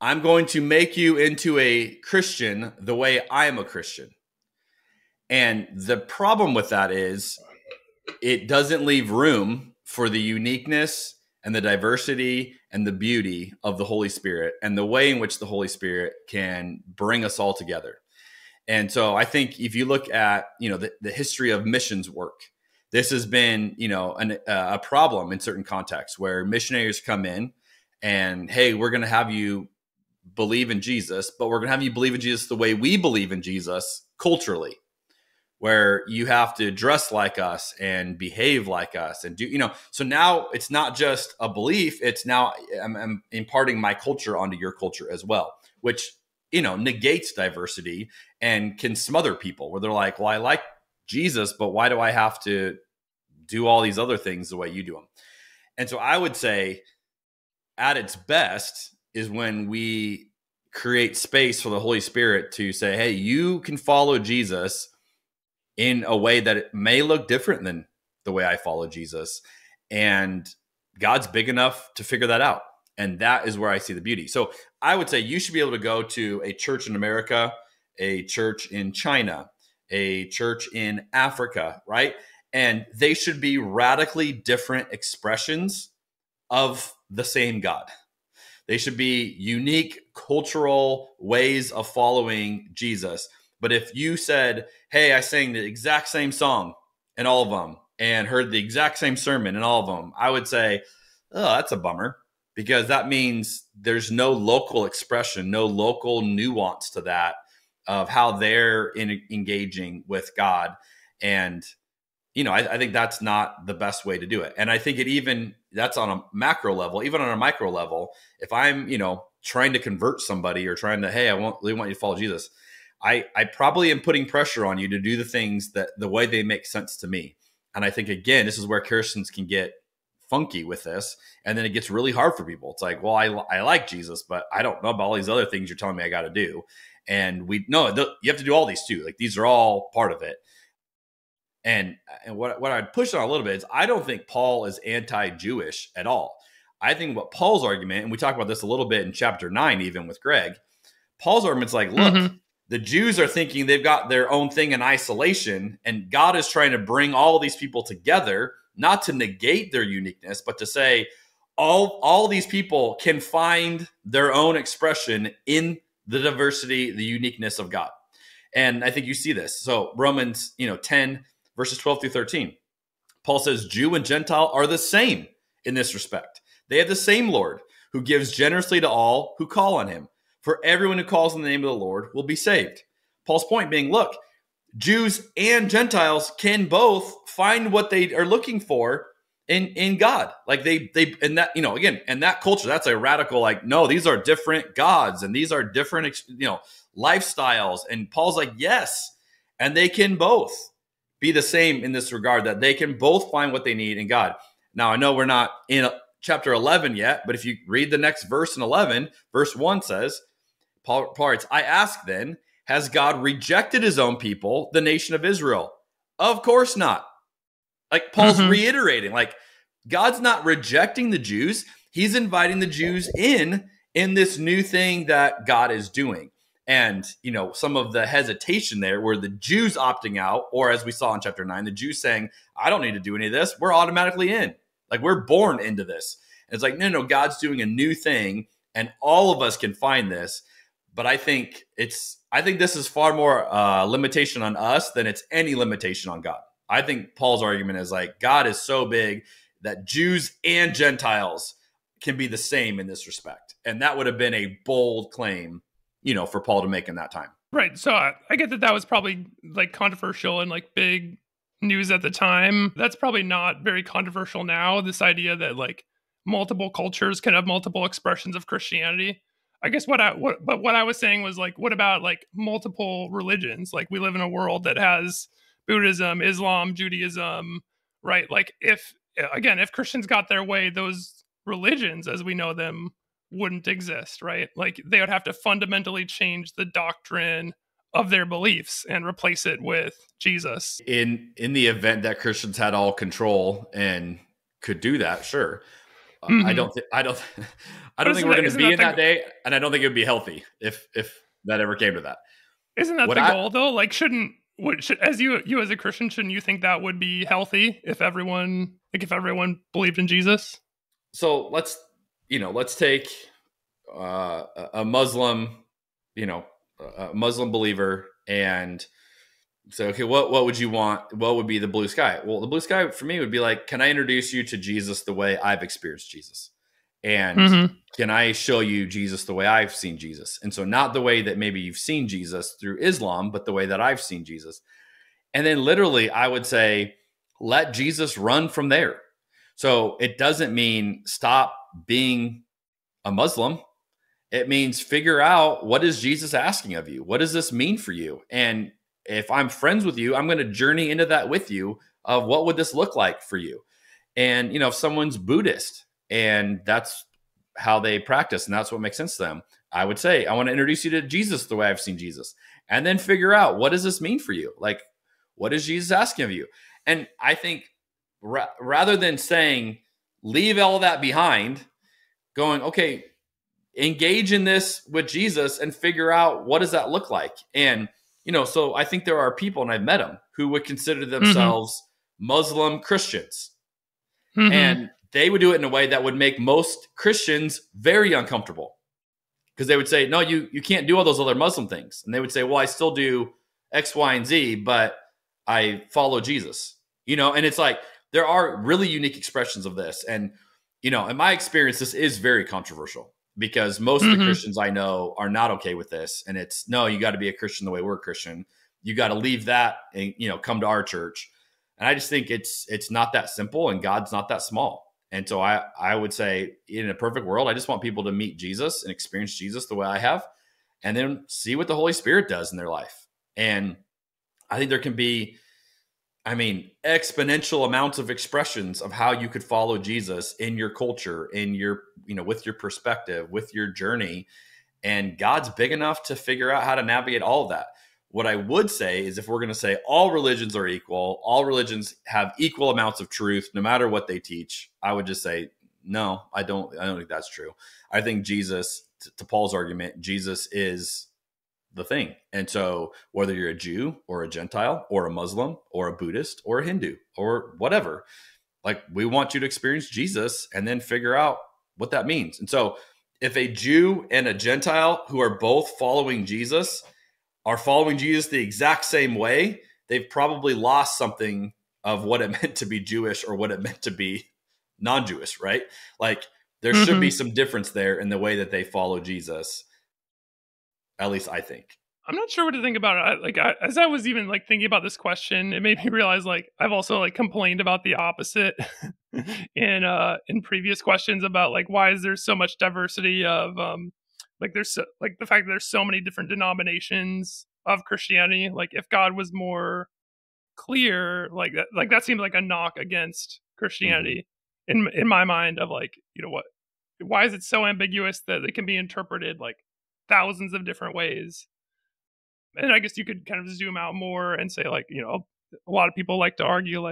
I'm going to make you into a Christian the way I'm a Christian. And the problem with that is it doesn't leave room for the uniqueness and the diversity and the beauty of the Holy Spirit and the way in which the Holy Spirit can bring us all together. And so I think if you look at, the history of missions work, this has been, a problem in certain contexts where missionaries come in and, hey, we're going to have you believe in Jesus, but we're going to have you believe in Jesus the way we believe in Jesus culturally, where you have to dress like us and behave like us and do, so now it's not just a belief. It's now I'm imparting my culture onto your culture as well, which, negates diversity and can smother people where they're like, well, I like Jesus, but why do I have to do all these other things the way you do them? And so I would say at its best is when we create space for the Holy Spirit to say, hey, you can follow Jesus in a way that it may look different than the way I follow Jesus. And God's big enough to figure that out. And that is where I see the beauty. So I would say you should be able to go to a church in America, a church in China, a church in Africa, right? And they should be radically different expressions of the same God. They should be unique cultural ways of following Jesus. But if you said, hey, I sang the exact same song in all of them and heard the exact same sermon in all of them, I would say, oh, that's a bummer, because that means there's no local expression, no local nuance to that of how they're engaging with God. And, you know, I think that's not the best way to do it. And I think that's on a macro level. Even on a micro level, if I'm, you know, trying to convert somebody or trying to, hey, I really want you to follow Jesus, I probably am putting pressure on you to do the things that the way they make sense to me. And I think, again, this is where Christians can get funky with this. And then it gets really hard for people. It's like, well, I like Jesus, but I don't know about all these other things you're telling me I got to do. And you have to do all these too. Like, these are all part of it. And what I'd push on a little bit is I don't think Paul is anti-Jewish at all. I think what Paul's argument, and we talk about this a little bit in chapter 9, even with Greg, Paul's argument's like, look, the Jews are thinking they've got their own thing in isolation, and God is trying to bring all these people together, not to negate their uniqueness, but to say all these people can find their own expression in the diversity, the uniqueness of God. And I think you see this. So Romans, 10, verses 12 through 13, Paul says, Jew and Gentile are the same in this respect. They have the same Lord, who gives generously to all who call on him. For everyone who calls on the name of the Lord will be saved. Paul's point being, look, Jews and Gentiles can both find what they are looking for in God. Like they and that, again, and that culture, that's a radical, like, no, these are different gods and these are different, lifestyles. And Paul's like, yes, and they can both be the same in this regard, that they can both find what they need in God. Now, I know we're not in chapter 11 yet, but if you read the next verse in 11, verse 1 says, Paul writes, I ask then, has God rejected his own people, the nation of Israel? Of course not. Like, Paul's reiterating, like, God's not rejecting the Jews. He's inviting the Jews in this new thing that God is doing. And, some of the hesitation there were the Jews opting out, or as we saw in chapter 9, the Jews saying, I don't need to do any of this. We're automatically in. Like, we're born into this. And it's like, no, God's doing a new thing, and all of us can find this. But I think this is far more limitation on us than it's any limitation on God. I think Paul's argument is like, God is so big that Jews and Gentiles can be the same in this respect. And that would have been a bold claim, for Paul to make in that time. Right. So I get that was probably like controversial and like big news at the time. That's probably not very controversial now. This idea that like multiple cultures can have multiple expressions of Christianity. I guess what I was saying was like, what about like multiple religions? Like, we live in a world that has Buddhism, Islam, Judaism, right? Like, if Christians got their way, those religions as we know them wouldn't exist, right? Like, they would have to fundamentally change the doctrine of their beliefs and replace it with Jesus. In the event that Christians had all control and could do that, sure. I don't think we're going to be in that day, and I don't think it would be healthy if that ever came to that. Isn't that the goal though? Like, as you as a Christian, shouldn't you think that would be healthy if everyone believed in Jesus? So let's take a Muslim, a Muslim believer, and say, okay, what would you want? What would be the blue sky? Well, the blue sky for me would be like, can I introduce you to Jesus the way I've experienced Jesus? And can I show you Jesus the way I've seen Jesus? And so not the way that maybe you've seen Jesus through Islam, but the way that I've seen Jesus. And then literally I would say, let Jesus run from there. So it doesn't mean stop being a Muslim. It means figure out, what is Jesus asking of you? What does this mean for you? And if I'm friends with you, I'm going to journey into that with you of what would this look like for you? And, if someone's Buddhist and that's how they practice, and that's what makes sense to them. I would say, I want to introduce you to Jesus the way I've seen Jesus, and then figure out, what does this mean for you? Like, what is Jesus asking of you? And I think rather than saying, leave all that behind, going, okay, engage in this with Jesus and figure out, what does that look like? And, so I think there are people, and I've met them, who would consider themselves Muslim Christians. And they would do it in a way that would make most Christians very uncomfortable, because they would say, no, you can't do all those other Muslim things. And they would say, well, I still do X, Y, and Z, but I follow Jesus, and it's like, there are really unique expressions of this. And, in my experience, this is very controversial, because most of the Christians I know are not okay with this. And it's, no, you got to be a Christian the way we're Christian. You got to leave that and, come to our church. And I just think it's not that simple, and God's not that small. And so I would say, in a perfect world, I just want people to meet Jesus and experience Jesus the way I have, and then see what the Holy Spirit does in their life. And I think there can be, exponential amounts of expressions of how you could follow Jesus in your culture, in your, with your perspective, with your journey. And God's big enough to figure out how to navigate all of that. What I would say is, if we're going to say all religions are equal, all religions have equal amounts of truth, no matter what they teach, I would just say, no, I don't think that's true. I think Jesus, to Paul's argument, Jesus is the thing. And so whether you're a Jew or a Gentile or a Muslim or a Buddhist or a Hindu or whatever, like, we want you to experience Jesus and then figure out what that means. And so if a Jew and a Gentile who are both following Jesus are following Jesus the exact same way, they've probably lost something of what it meant to be Jewish or what it meant to be non-Jewish, right? Like, there should be some difference there in the way that they follow Jesus. At least I think. I'm not sure what to think about it. As I was even thinking about this question, it made me realize I've also complained about the opposite in previous questions about why is there so much diversity of there's the fact that there's so many different denominations of Christianity. If God was more clear, that seemed like a knock against Christianity in my mind of why is it so ambiguous that it can be interpreted thousands of different ways? And I guess you could kind of zoom out more and say a lot of people like to argue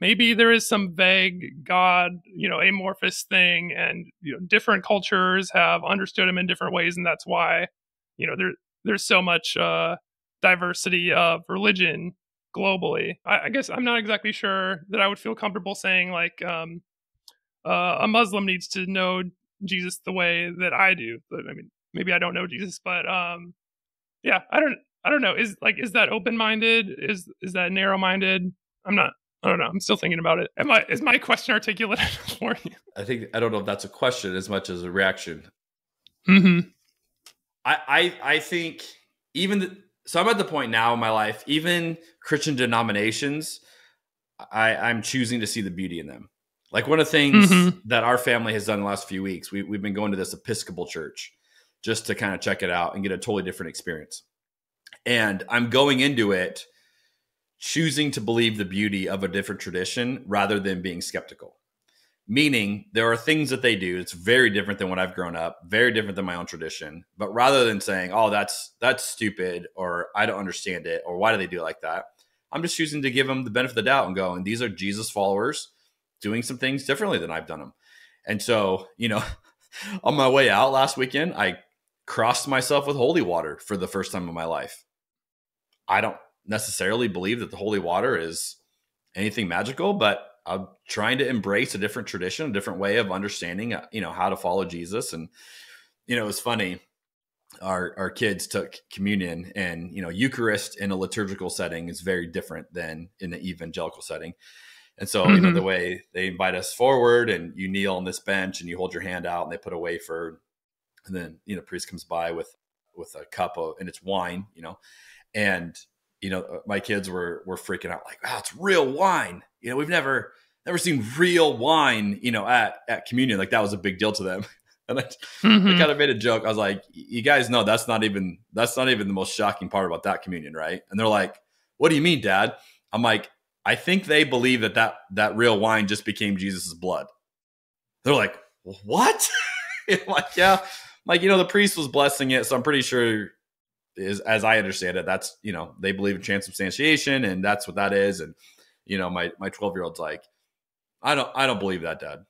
maybe there is some vague God, amorphous thing, and different cultures have understood him in different ways, and that's why there's so much diversity of religion globally. I guess I'm not exactly sure that I would feel comfortable saying a Muslim needs to know Jesus the way that I do. But, maybe I don't know Jesus, but yeah, I don't know. Is that open-minded? Is that narrow-minded? I don't know. I'm still thinking about it. Is my question articulate for you? I don't know if that's a question as much as a reaction. I think so I'm at the point now in my life, even Christian denominations, I'm choosing to see the beauty in them. One of the things that our family has done in the last few weeks, we've been going to this Episcopal church just to kind of check it out and get a totally different experience. And I'm going into it choosing to believe the beauty of a different tradition rather than being skeptical. Meaning, there are things that they do, it's very different than what I've grown up, very different than my own tradition. But rather than saying, oh, that's stupid, or I don't understand it, or why do they do it like that, I'm just choosing to give them the benefit of the doubt and go, and these are Jesus followers doing some things differently than I've done them. And so, on my way out last weekend, I crossed myself with holy water for the first time in my life. I don't necessarily believe that the holy water is anything magical, but I'm trying to embrace a different tradition, a different way of understanding, how to follow Jesus. And, it was funny. Our kids took communion, and, Eucharist in a liturgical setting is very different than in the evangelical setting. And so, the way they invite us forward, and you kneel on this bench and you hold your hand out and they put a wafer, and then, priest comes by with a cup and it's wine, and, my kids were freaking out wow, it's real wine. We've never seen real wine, at communion. That was a big deal to them. And I kind of made a joke. I was like, you guys know that's not even the most shocking part about that communion, right? And they're like, what do you mean, Dad? I'm like, I think they believe that real wine just became Jesus's blood. They're like, what? I'm like, yeah. I'm like, the priest was blessing it. So I'm pretty sure as I understand it, that's, they believe in transubstantiation and that's what that is. And, my 12-year-old's like, I don't believe that, Dad.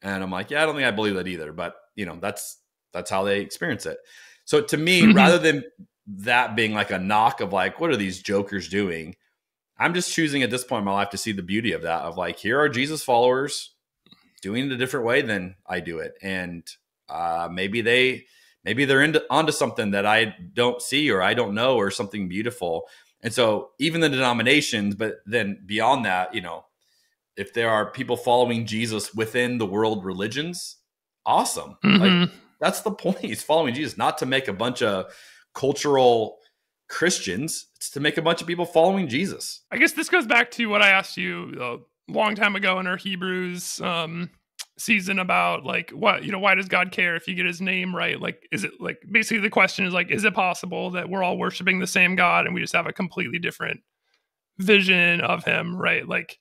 And I'm like, yeah, I don't think I believe that either. But, that's how they experience it. So to me, rather than that being like a knock of like, what are these jokers doing? I'm just choosing at this point in my life to see the beauty of that, of like, here are Jesus followers doing it a different way than I do it. And maybe they're onto something that I don't see or I don't know, or something beautiful. And so even the denominations, but then beyond that, if there are people following Jesus within the world religions, awesome. Like, that's the point. He's following Jesus, not to make a bunch of cultural Christians. It's to make a bunch of people following Jesus. I guess this goes back to what I asked you a long time ago in our Hebrews season about like, what, why does God care if you get his name right? Like, is it like, basically the question is like, is it possible that we're all worshiping the same God and we just have a completely different vision of him, right? Like,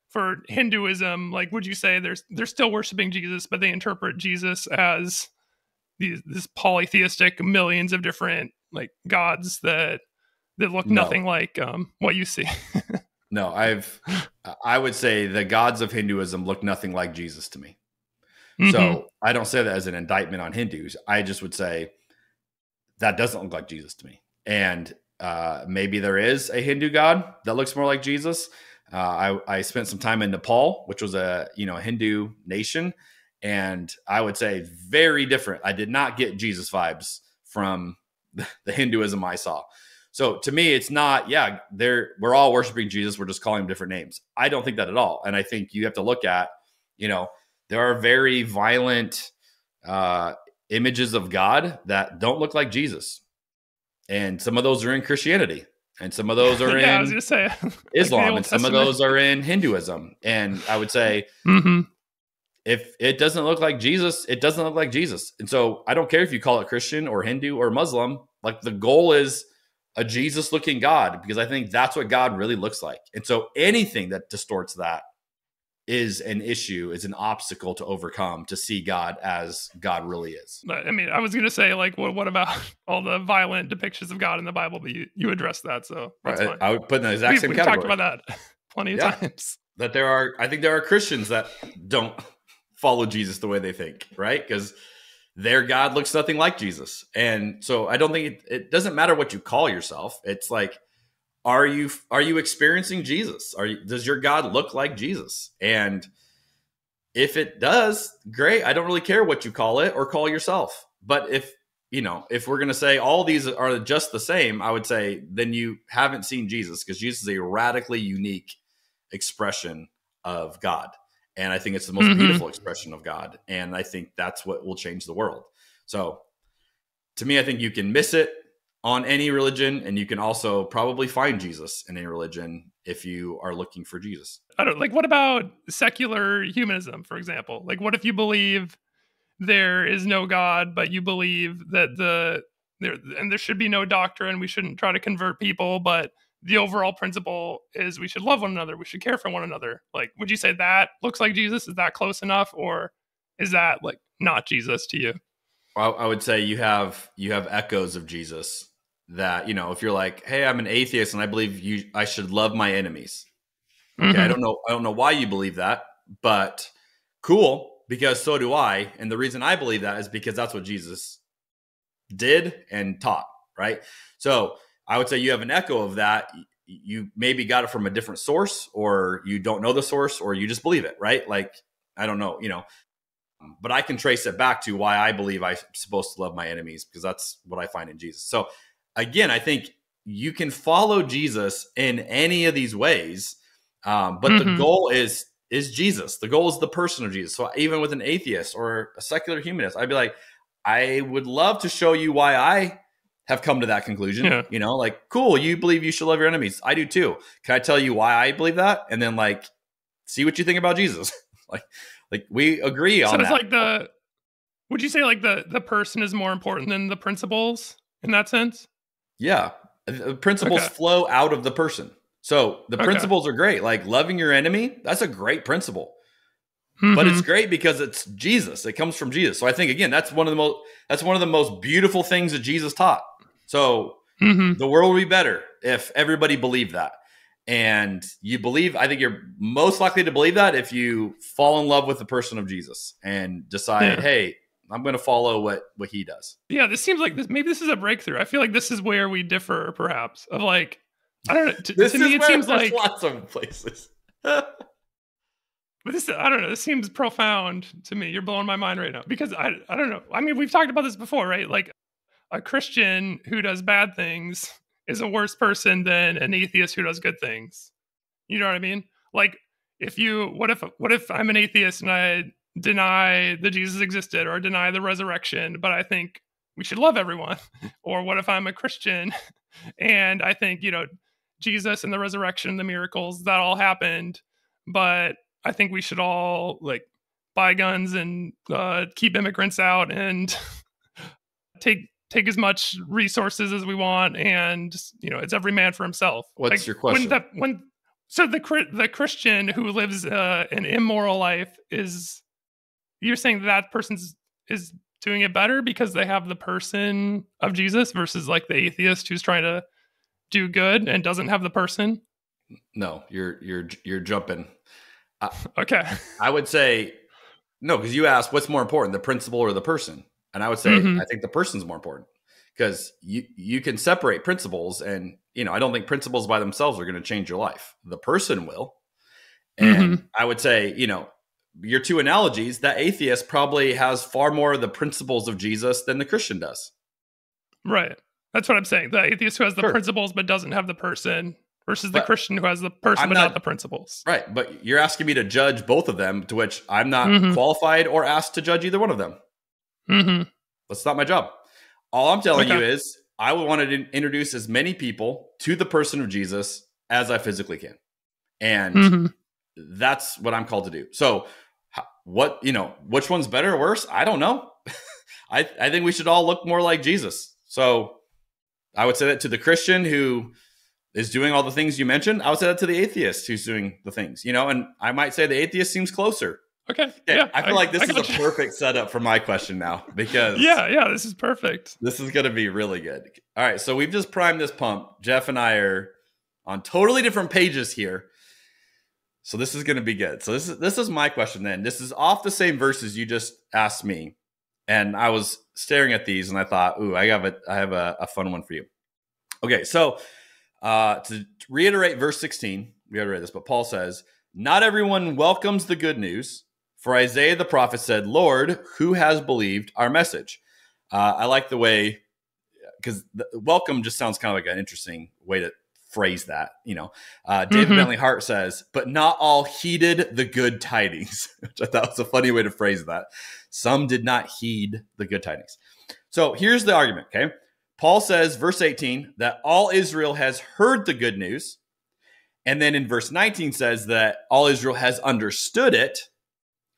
for Hinduism, like, would you say they're still worshiping Jesus, but they interpret Jesus as this polytheistic millions of different like gods that look nothing like what you see? No, I would say the gods of Hinduism look nothing like Jesus to me. So I don't say that as an indictment on Hindus. I just would say that doesn't look like Jesus to me. And maybe there is a Hindu god that looks more like Jesus. I spent some time in Nepal, which was a Hindu nation, and I would say very different. I did not get Jesus vibes from the Hinduism I saw. So to me, it's not, we're all worshiping Jesus. We're just calling him different names. I don't think that at all. And I think you have to look at, there are very violent images of God that don't look like Jesus. And some of those are in Christianity. And some of those are I was gonna say, Islam. like and some of those are in Hinduism. And I would say, if it doesn't look like Jesus, it doesn't look like Jesus. And so I don't care if you call it Christian or Hindu or Muslim. Like, the goal is a Jesus looking God, because I think that's what God really looks like. And so anything that distorts that is an issue, is an obstacle to overcome, to see God as God really is. I mean, I was going to say, like, what about all the violent depictions of God in the Bible? But you addressed that, so that's fine. I would put in the exact same category. We've talked about that plenty of times. That I think there are Christians that don't follow Jesus the way they think, right? Because their God looks nothing like Jesus. And so I don't think it doesn't matter what you call yourself. It's like, are you experiencing Jesus? Does your God look like Jesus? And if it does, great. I don't really care what you call it or call yourself. But if we're going to say all these are just the same, I would say then you haven't seen Jesus, because Jesus is a radically unique expression of God. And I think it's the most beautiful expression of God. And I think that's what will change the world. So to me, I think you can miss it on any religion, and you can also probably find Jesus in any religion if you are looking for Jesus. What about secular humanism, for example? Like, what if you believe there is no God, but you believe that there should be no doctrine, we shouldn't try to convert people, but the overall principle is we should love one another, we should care for one another. Like, would you say that looks like Jesus? Is that close enough, or is that like not Jesus to you? Well, I would say you have echoes of Jesus that, if you're like, hey, I'm an atheist and I believe I should love my enemies. Okay, I don't know why you believe that, but cool, because so do I. And the reason I believe that is because that's what Jesus did and taught, right? So I would say you have an echo of that. You maybe got it from a different source, or you don't know the source, or you just believe it, right? Like, I don't know, but I can trace it back to why I believe I'm supposed to love my enemies, because that's what I find in Jesus. So again, I think you can follow Jesus in any of these ways, but the goal is Jesus. The goal is the person of Jesus. So even with an atheist or a secular humanist, I'd be like, I would love to show you why I have come to that conclusion. Yeah. Like, cool, you believe you should love your enemies. I do too. Can I tell you why I believe that? And then like, see what you think about Jesus. like we agree on that. So it's like would you say like the person is more important than the principles in that sense? Yeah. The principles flow out of the person. So the principles are great. Like loving your enemy, that's a great principle. but it's great because it's Jesus. It comes from Jesus. So I think again, that's one of the most beautiful things that Jesus taught. So the world would be better if everybody believed that. And you believe, I think you're most likely to believe that if you fall in love with the person of Jesus and decide, hey, I'm going to follow what he does. Yeah, this seems like maybe this is a breakthrough. I feel like this is where we differ, perhaps. Of like, I don't know. To me, it seems like lots of places. But this, I don't know. This seems profound to me. You're blowing my mind right now because I don't know. I mean, we've talked about this before, right? Like a Christian who does bad things is a worse person than an atheist who does good things. You know what I mean? Like what if I'm an atheist and I deny that Jesus existed or deny the resurrection, but I think we should love everyone? Or what if I'm a Christian and I think, Jesus and the resurrection, the miracles, that all happened, but I think we should all like buy guns and keep immigrants out and take as much resources as we want, and it's every man for himself. What's your question? So the Christian who lives an immoral life, you're saying that person is doing it better because they have the person of Jesus versus like the atheist who's trying to do good and doesn't have the person? No, you're jumping. Okay. I would say no, because you asked what's more important, the principle or the person? And I would say I think the person's more important because you can separate principles, and I don't think principles by themselves are going to change your life. The person will. And I would say, your two analogies, that atheist probably has far more of the principles of Jesus than the Christian does. Right. That's what I'm saying. The atheist who has the principles but doesn't have the person versus the Christian who has the person but not the principles. Right. But you're asking me to judge both of them, to which I'm not qualified or asked to judge either one of them. That's not my job. All I'm telling you is I would want to introduce as many people to the person of Jesus as I physically can. And that's what I'm called to do. So which one's better or worse? I don't know. I think we should all look more like Jesus. So I would say that to the Christian who is doing all the things you mentioned. I would say that to the atheist who's doing the things, and I might say the atheist seems closer. Okay. Yeah. I feel like this is a perfect setup for my question now because this is perfect. This is going to be really good. All right. So we've just primed this pump. Jeff and I are on totally different pages here. So this is going to be good. So this is my question then. This is off the same verses you just asked me. And I was staring at these and I thought, ooh, I have a fun one for you. Okay. So to reiterate verse 16, we already read this, but Paul says, not everyone welcomes the good news. For Isaiah the prophet said, Lord, who has believed our message? I like the way, because welcome just sounds kind of like an interesting way to phrase that. David Bentley Hart says, but not all heeded the good tidings, which I thought was a funny way to phrase that. Some did not heed the good tidings. So here's the argument, okay? Paul says, verse 18, that all Israel has heard the good news. And then in verse 19 says that all Israel has understood it.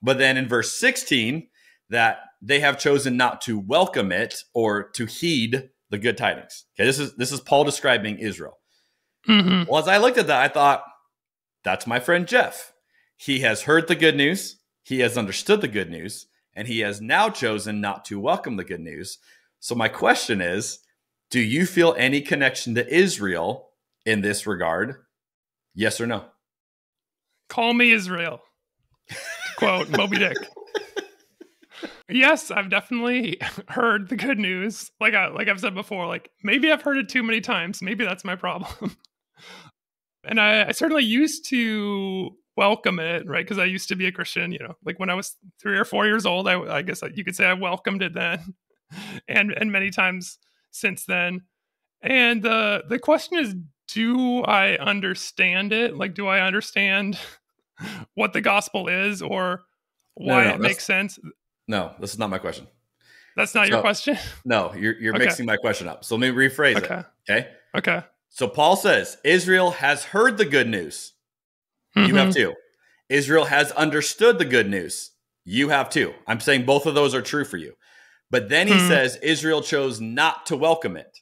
But then in verse 16, that they have chosen not to welcome it or to heed the good tidings. Okay, this is Paul describing Israel. Well, as I looked at that, I thought, that's my friend Jeff. He has heard the good news. He has understood the good news. And he has now chosen not to welcome the good news. So my question is, do you feel any connection to Israel in this regard? Yes or no? Call me Israel. Quote Moby Dick. Yes, I've definitely heard the good news. Like I've said before, like maybe I've heard it too many times. Maybe that's my problem. And I certainly used to welcome it, right? Because I used to be a Christian, like when I was 3 or 4 years old, I guess you could say I welcomed it then, and many times since then. And the question is, do I understand it? Like, do I understand what the gospel is or why it makes sense? No, this is not my question. That's not your question? No, you're mixing my question up. So let me rephrase it. Okay. So Paul says, Israel has heard the good news. You have too. Israel has understood the good news. You have too. I'm saying both of those are true for you. But then he says Israel chose not to welcome it.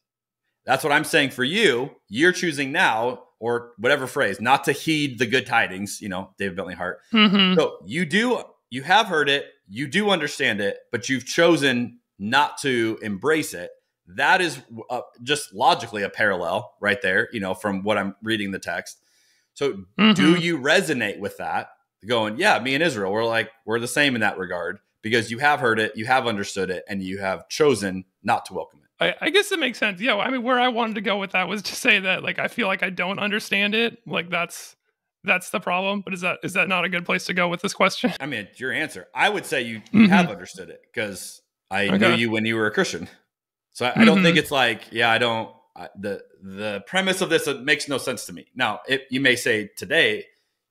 That's what I'm saying for you. You're choosing now, or whatever phrase, not to heed the good tidings, David Bentley Hart. So you you have heard it, you do understand it, but you've chosen not to embrace it. That is just logically a parallel right there, from what I'm reading the text. So do you resonate with that? Going, yeah, me and Israel, we're the same in that regard, because you have heard it, you have understood it, and you have chosen not to welcome it. I guess it makes sense. Yeah, I mean, where I wanted to go with that was to say that, like, I feel like I don't understand it. Like, that's the problem. But is that not a good place to go with this question? I mean, it's your answer. I would say you have understood it, because I knew you when you were a Christian. So I don't think it's like, the premise of this makes no sense to me. Now, if you may say today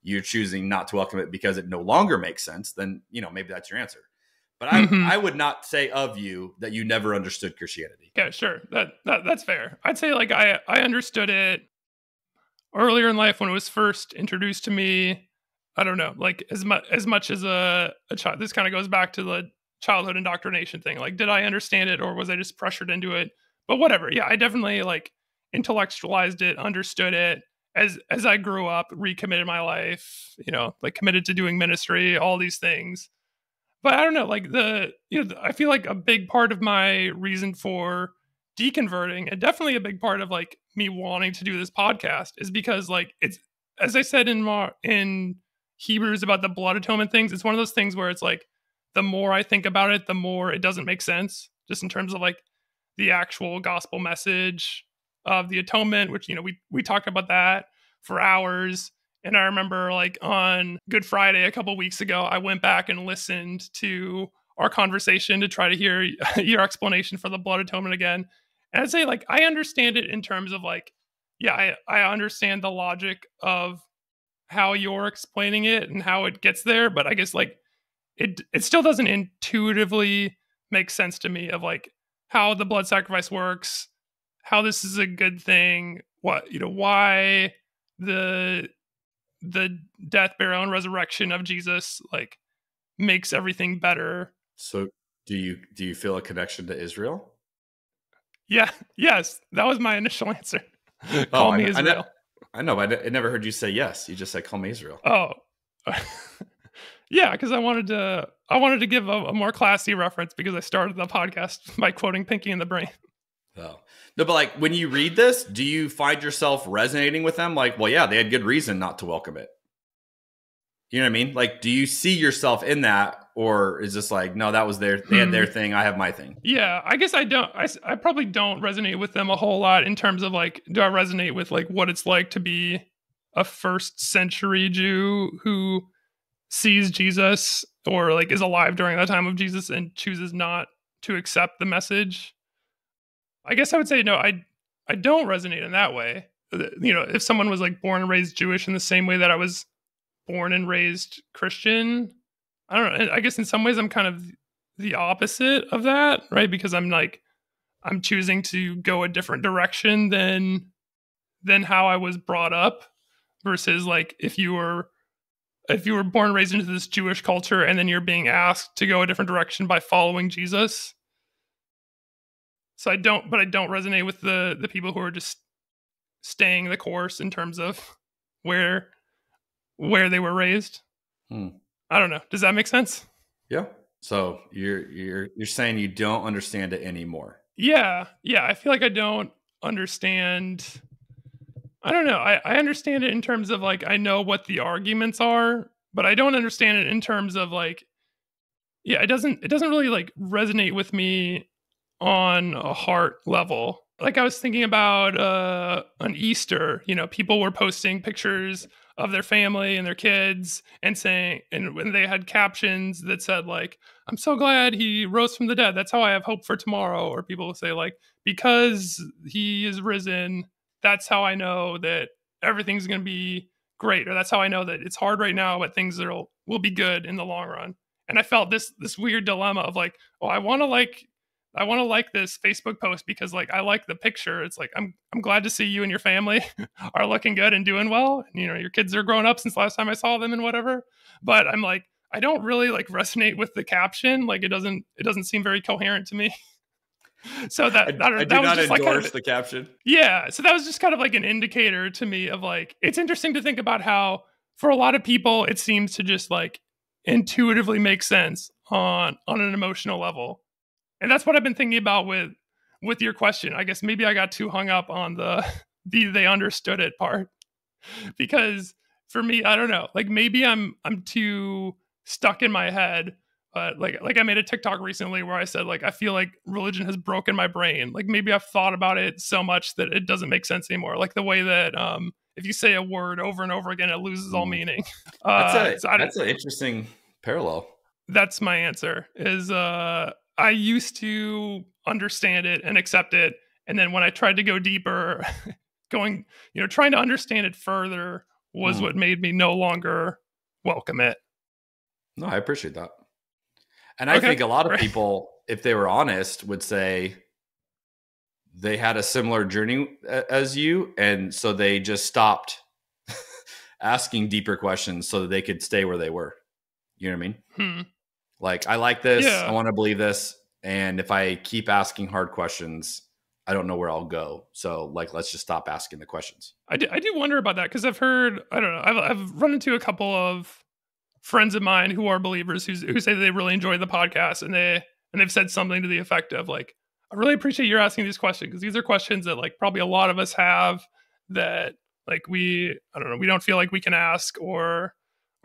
you're choosing not to welcome it because it no longer makes sense, then, maybe that's your answer. But I would not say of you that you never understood Christianity. Yeah, sure. That's fair. I'd say, like, I understood it earlier in life when it was first introduced to me. I don't know, like, as much as a child. This kind of goes back to the childhood indoctrination thing. Like, did I understand it, or was I just pressured into it? But whatever. Yeah, I definitely, like, intellectualized it, understood it as I grew up, recommitted my life, like, committed to doing ministry, all these things. But I don't know, like, I feel like a big part of my reason for deconverting, and definitely a big part of, like, me wanting to do this podcast, is because, like, it's, as I said in Hebrews about the blood atonement things, it's one of those things where it's like, the more I think about it, the more it doesn't make sense, just in terms of, like, the actual gospel message of the atonement, which, we talked about that for hours. And I remember, like, on Good Friday a couple weeks ago, I went back and listened to our conversation to try to hear your explanation for the blood atonement again. And I'd say, like, I understand it in terms of, like, yeah, I understand the logic of how you're explaining it and how it gets there. But I guess, like, it still doesn't intuitively make sense to me of, like, how the blood sacrifice works, how this is a good thing, why the death, burial, and resurrection of Jesus, like, makes everything better. So do you feel a connection to Israel? Yeah. Yes. That was my initial answer. Call me Israel. I know. I never heard you say yes. You just said, call me Israel. Oh, yeah. Because I wanted to give a more classy reference, because I started the podcast by quoting Pinky and the Brain. Oh. No, but, like, when you read this, do you find yourself resonating with them? Like, well, yeah, they had good reason not to welcome it. You know what I mean? Like, do you see yourself in that, or is this like, no, that was they had their thing, I have my thing? Yeah, I guess I don't. I probably don't resonate with them a whole lot in terms of, like, do I resonate with, like, what it's like to be a first century Jew who sees Jesus, or, like, is alive during the time of Jesus and chooses not to accept the message? I guess I would say no, I don't resonate in that way. If someone was, like, born and raised Jewish in the same way that I was born and raised Christian, I don't know. I guess in some ways I'm kind of the opposite of that, right? Because I'm choosing to go a different direction than how I was brought up, versus, like, if you were born and raised into this Jewish culture and then you're being asked to go a different direction by following Jesus. So I don't resonate with the people who are just staying the course in terms of where they were raised. I don't know. Does that make sense? Yeah. So you're saying you don't understand it anymore. Yeah. I feel like I don't understand. I don't know. I understand it in terms of, like, I know what the arguments are, but I don't understand it in terms of, like, yeah, it doesn't really, like, resonate with me on a heart level. Like, I was thinking about on Easter, people were posting pictures of their family and their kids and saying, and when they had captions that said, like, I'm so glad he rose from the dead, that's how I have hope for tomorrow. Or people will say, like, because he is risen, that's how I know that everything's going to be great. Or that's how I know that it's hard right now, but things will be good in the long run. And I felt this weird dilemma of, like, oh, I want to like this Facebook post because, like, I like the picture. It's like, I'm glad to see you and your family are looking good and doing well. And, your kids are growing up since last time I saw them and whatever. But I'm like, I don't really, like, resonate with the caption. Like, it doesn't seem very coherent to me. So that I do not endorse the caption. Yeah. So that was just kind of like an indicator to me of, like, it's interesting to think about how for a lot of people, it seems to just, like, intuitively make sense on an emotional level. And that's what I've been thinking about with your question. I guess maybe I got too hung up on the they understood it part, because for me, I don't know, like maybe I'm too stuck in my head. But like I made a TikTok recently where I said, like, I feel like religion has broken my brain. Like maybe I've thought about it so much that it doesn't make sense anymore. Like the way that if you say a word over and over again, it loses all meaning. That's an interesting parallel. That's my answer. Is I used to understand it and accept it, and then when I tried to go deeper, trying to understand it further was what made me no longer welcome it. No, I appreciate that. And I think a lot of people, if they were honest, would say they had a similar journey as you. And so they just stopped asking deeper questions so that they could stay where they were. You know what I mean? Like, I like this. Yeah. I want to believe this. And if I keep asking hard questions, I don't know where I'll go. So, like, let's just stop asking the questions. I do wonder about that, because I've heard, I don't know, I've run into a couple of friends of mine who are believers who say that they really enjoy the podcast, and they've said something to the effect of, like, I really appreciate you're asking these questions, because these are questions that, like, probably a lot of us have that, like, we don't feel like we can ask, or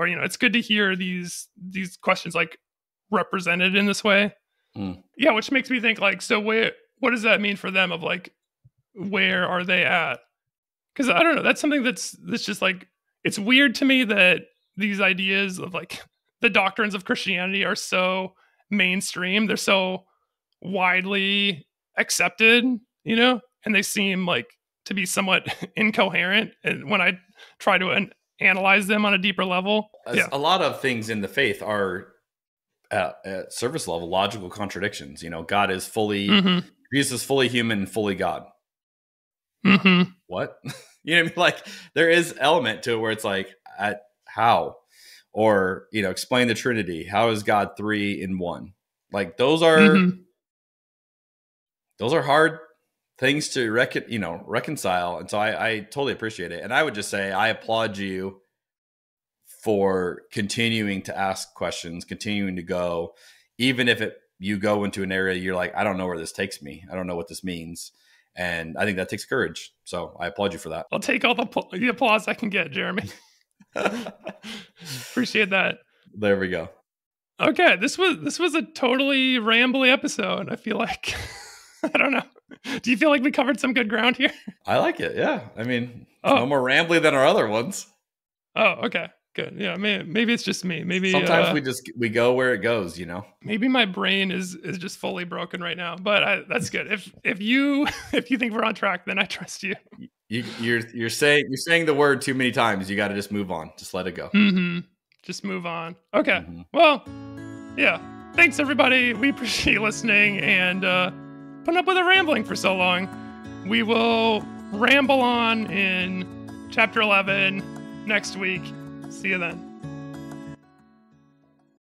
it's good to hear these questions, like, represented in this way. Yeah, which makes me think, like, so what does that mean for them, of, like, where are they at? Because I don't know, that's something that's just, like, it's weird to me that these ideas of, like, the doctrines of Christianity are so mainstream. They're so widely accepted, and they seem like to be somewhat incoherent. And when I try to analyze them on a deeper level, a lot of things in the faith are at surface level logical contradictions. God is fully, Jesus is fully human, fully God. What? You know what I mean? Like, there is element to it where it's like, how? Or, explain the Trinity. How is God 3 in 1? Like, those are hard things to reconcile. And so I totally appreciate it. And I would just say, I applaud you for continuing to ask questions, continuing to go, even if you go into an area you're like, I don't know where this takes me. I don't know what this means. And I think that takes courage. So I applaud you for that. I'll take all the applause I can get, Jeremy. Appreciate that. There we go. Okay, this was a totally rambly episode. I feel like I don't know. Do you feel like we covered some good ground here? I like it. Yeah. I mean, no more rambly than our other ones. Oh, okay. Good. Yeah, maybe it's just me. Maybe sometimes we go where it goes, Maybe my brain is just fully broken right now, but that's good. If you think we're on track, then I trust you. You're saying the word too many times. You got to just move on. Just let it go. Just move on. Okay. Well, yeah. Thanks, everybody. We appreciate you listening and putting up with the rambling for so long. We will ramble on in chapter 11 next week. See you then.